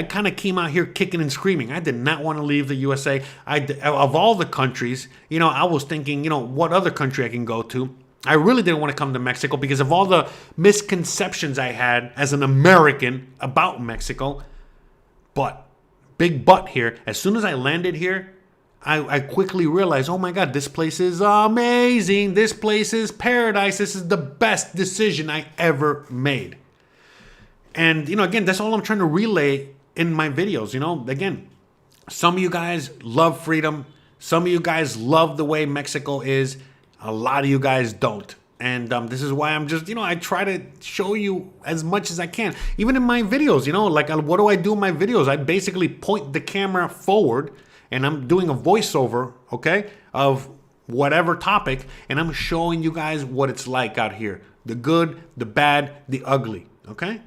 kind of came out here kicking and screaming. I did not want to leave the USA. Of all the countries, I was thinking, what other country I can go to. I really didn't want to come to Mexico because of all the misconceptions I had as an American about Mexico. But, big but here, as soon as I landed here, I quickly realized, oh my God, this place is amazing. This place is paradise. This is the best decision I ever made. And, again, that's all I'm trying to relay in my videos. Again, some of you guys love freedom. Some of you guys love the way Mexico is. A lot of you guys don't. And this is why I'm just, I try to show you as much as I can. Even in my videos, like what do I do in my videos? I basically point the camera forward and I'm doing a voiceover, okay, of whatever topic. And I'm showing you guys what it's like out here. The good, the bad, the ugly, okay?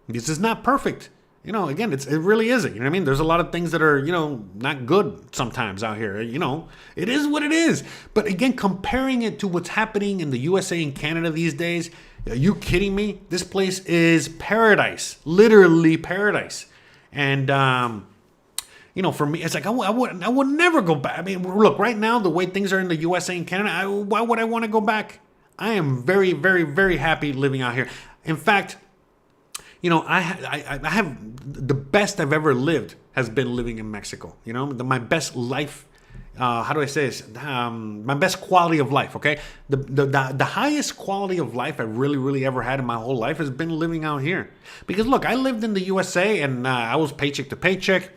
This is not perfect. Again, it really isn't. You know what I mean? There's a lot of things that are, not good sometimes out here. It is what it is. But again, comparing it to what's happening in the USA and Canada these days, are you kidding me? This place is paradise, literally paradise. And, for me, it's like I would never go back. I mean, look, right now, the way things are in the USA and Canada, why would I want to go back? I am very, very, very happy living out here. In fact, I have the best I've ever lived has been living in Mexico. My best life. How do I say this? My best quality of life. Okay, the highest quality of life I've really ever had in my whole life has been living out here. Because look, I lived in the USA and I was paycheck to paycheck.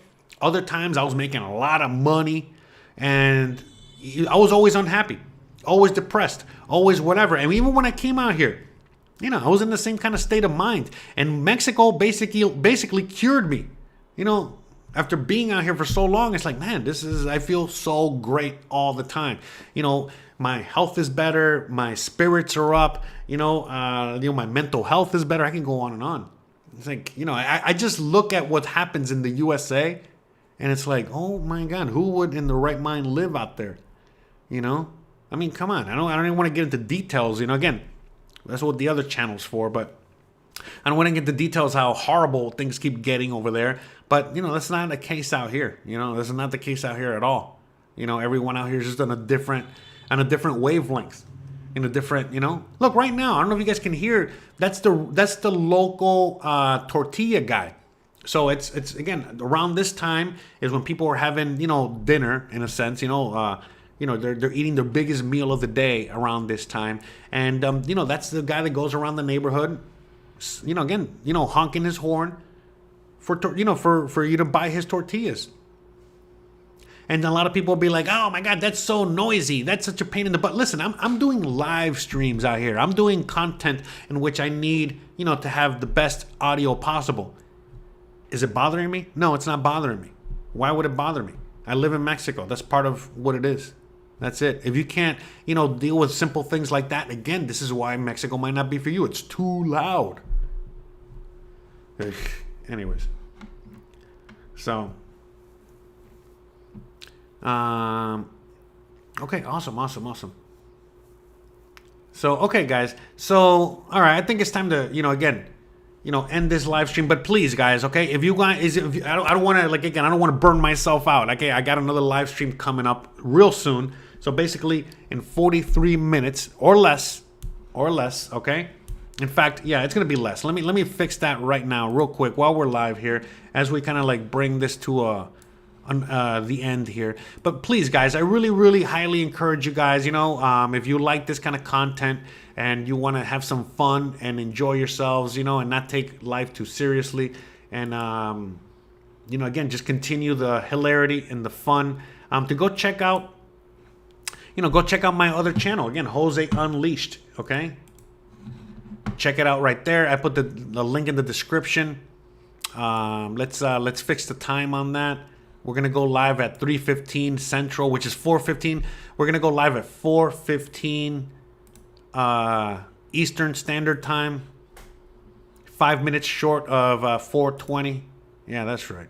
Other times I was making a lot of money, and I was always unhappy, always depressed, always whatever. And even when I came out here, I was in the same kind of state of mind. And Mexico basically cured me. After being out here for so long, it's like, man, I feel so great all the time. My health is better. My spirits are up. My mental health is better. I can go on and on. It's like, I just look at what happens in the USA and it's like, oh my God, who would in the right mind live out there? I mean, come on. I don't even want to get into details, again. That's what the other channel's for, but I don't want to get the details how horrible things keep getting over there. But, that's not the case out here. This is not the case out here at all. Everyone out here is just on a different wavelength. In a different, Look, right now, I don't know if you guys can hear, that's the local tortilla guy. So it's again, around this time is when people are having, dinner, in a sense, they're eating their biggest meal of the day around this time. And, that's the guy that goes around the neighborhood, honking his horn for you to buy his tortillas. And a lot of people will be like, oh my God, that's so noisy. That's such a pain in the butt. Listen, I'm doing live streams out here. I'm doing content in which I need, to have the best audio possible. Is it bothering me? No, it's not bothering me. Why would it bother me? I live in Mexico. That's part of what it is. That's it. If you can't, deal with simple things like that, again, this is why Mexico might not be for you. It's too loud. Anyways. So, okay, awesome. So, okay, guys. So, all right, I think it's time to, again, end this live stream. But please, guys, okay, if you guys, I don't want to, I don't want to burn myself out. Okay, I got another live stream coming up real soon. So basically, in 43 minutes or less, okay. In fact, yeah, it's gonna be less. Let me fix that right now, real quick, while we're live here, as we kind of bring this to the end here. But please, guys, I really highly encourage you guys. If you like this kind of content and you want to have some fun and enjoy yourselves, and not take life too seriously, and again, just continue the hilarity and the fun. To go check out, my other channel again, Jose Unleashed. Okay. Check it out right there. I put the link in the description. Let's fix the time on that. We're gonna go live at 3:15 Central, which is 4:15. We're gonna go live at 4:15 Eastern Standard Time. 5 minutes short of 4:20. Yeah, that's right.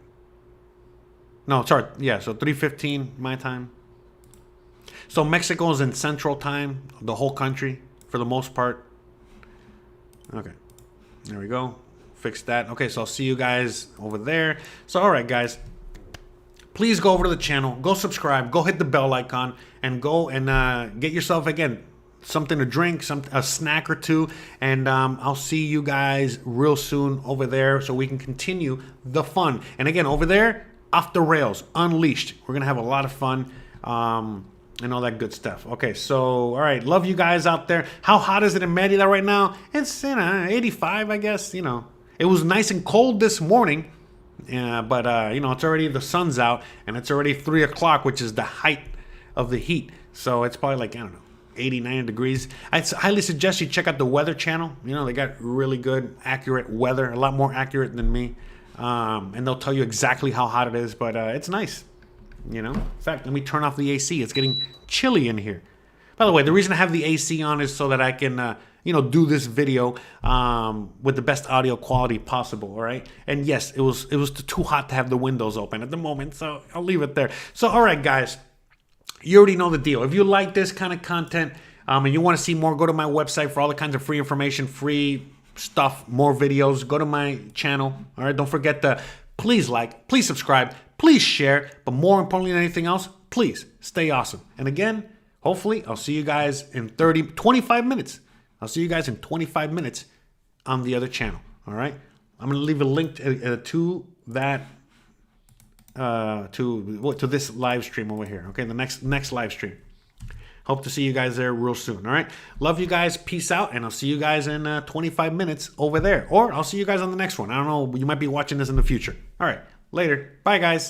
No, sorry. Yeah, so 3:15 my time. So Mexico's in Central Time, the whole country for the most part. Okay, there we go. Fix that. Okay, so I'll see you guys over there. So, all right, guys, please go over to the channel, go subscribe, go hit the bell icon, and go and get yourself, again, something to drink, a snack or two, and I'll see you guys real soon over there so we can continue the fun. And again, over there, Off the Rails, Unleashed. We're going to have a lot of fun. and all that good stuff. Okay, so all right, love you guys out there. How hot is it in Merida right now? It's 85, I guess. It was nice and cold this morning, but it's already, the sun's out, and it's already 3 o'clock, which is the height of the heat. So it's probably like, I don't know, 80, 90 degrees. I highly suggest you check out the Weather Channel. They got really good, accurate weather, a lot more accurate than me, and they'll tell you exactly how hot it is. But it's nice. In fact, let me turn off the AC. It's getting chilly in here. By the way, the reason I have the AC on is so that I can, do this video with the best audio quality possible. All right. And yes, it was too hot to have the windows open at the moment, so I'll leave it there. So, all right, guys, you already know the deal. If you like this kind of content and you want to see more, go to my website for all the kinds of free information, free stuff, more videos. Go to my channel. All right. Don't forget to please like, please subscribe. Please share, but more importantly than anything else, please stay awesome. And again, hopefully, I'll see you guys in 25 minutes. I'll see you guys in 25 minutes on the other channel. All right? I'm going to leave a link to that, to this live stream over here. Okay, the next live stream. Hope to see you guys there real soon. All right? Love you guys. Peace out, and I'll see you guys in 25 minutes over there. Or I'll see you guys on the next one. I don't know. You might be watching this in the future. All right. Later. Bye, guys.